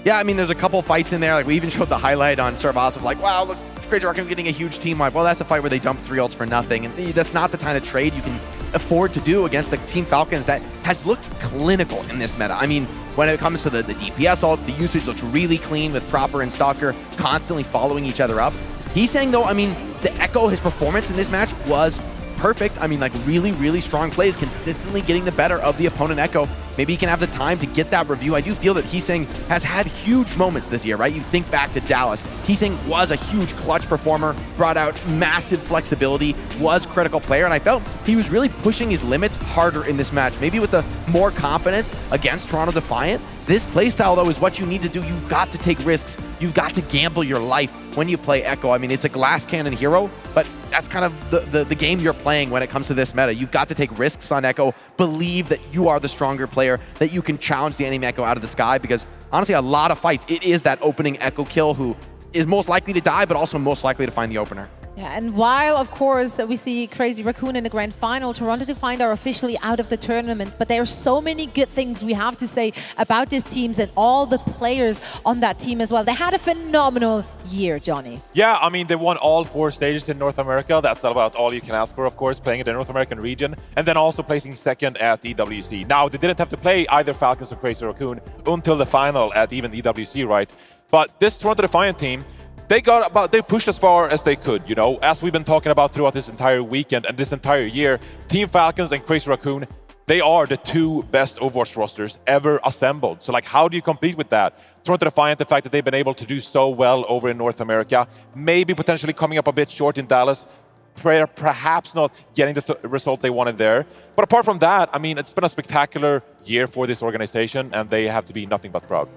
Yeah, I mean, there's a couple fights in there. Like, we even showed the highlight on Servas of like, wow, look, Crazy Raccoon getting a huge team wipe. Well, that's a fight where they dump 3 ults for nothing, and that's not the kind of trade you can afford to do against a Team Falcons that has looked clinical in this meta. I mean, When it comes to the DPS ult, the usage looks really clean with Proper and Stalker constantly following each other up. He's saying, though, I mean, the Echo, his performance in this match was perfect. I mean, like, really, really strong plays, consistently getting the better of the opponent Echo. Maybe he can have the time to get that review. I do feel that Heesang has had huge moments this year, right? You think back to Dallas. Heesang was a huge clutch performer, brought out massive flexibility, was critical player, and I felt he was really pushing his limits harder in this match. Maybe with the more confidence against Toronto Defiant. This playstyle, though, is what you need to do. You've got to take risks. You've got to gamble your life when you play Echo. I mean, it's a glass cannon hero, but that's kind of the game you're playing when it comes to this meta. You've got to take risks on Echo, believe that you are the stronger player, that you can challenge the enemy Echo out of the sky, because honestly, a lot of fights, it is that opening Echo kill who is most likely to die, but also most likely to find the opener. Yeah, and while, of course, we see Crazy Raccoon in the grand final, Toronto Defiant are officially out of the tournament, but there are so many good things we have to say about these teams and all the players on that team as well. They had a phenomenal year, Johnny. Yeah, I mean, they won all 4 stages in North America. That's about all you can ask for, of course, playing in the North American region, and then also placing second at the EWC. Now, they didn't have to play either Falcons or Crazy Raccoon until the final at even EWC, right? But this Toronto Defiant team, they pushed as far as they could, you know, as we've been talking about throughout this entire weekend and this entire year. Team Falcons and Crazy Raccoon, they are the 2 best Overwatch rosters ever assembled. So, like, how do you compete with that? Toronto Defiant, the fact that they've been able to do so well over in North America, maybe potentially coming up a bit short in Dallas, perhaps not getting the result they wanted there. But apart from that, I mean, it's been a spectacular year for this organization, and they have to be nothing but proud.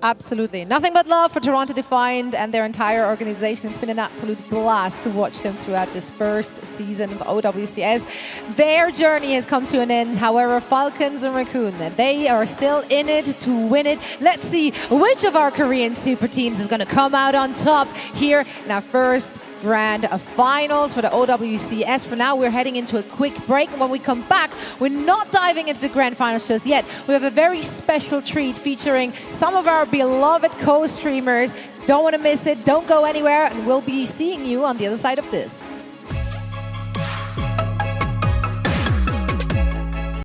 Absolutely. Nothing but love for Toronto Defiant and their entire organization. It's been an absolute blast to watch them throughout this first season of OWCS. Their journey has come to an end. However, Falcons and Raccoon, they are still in it to win it. Let's see which of our Korean super teams is going to come out on top here in our first grand finals for the OWCS. For now, we're heading into a quick break. And when we come back, we're not diving into the grand finals just yet. We have a very special treat featuring some of our beloved co-streamers. Don't want to miss it. Don't go anywhere. And we'll be seeing you on the other side of this.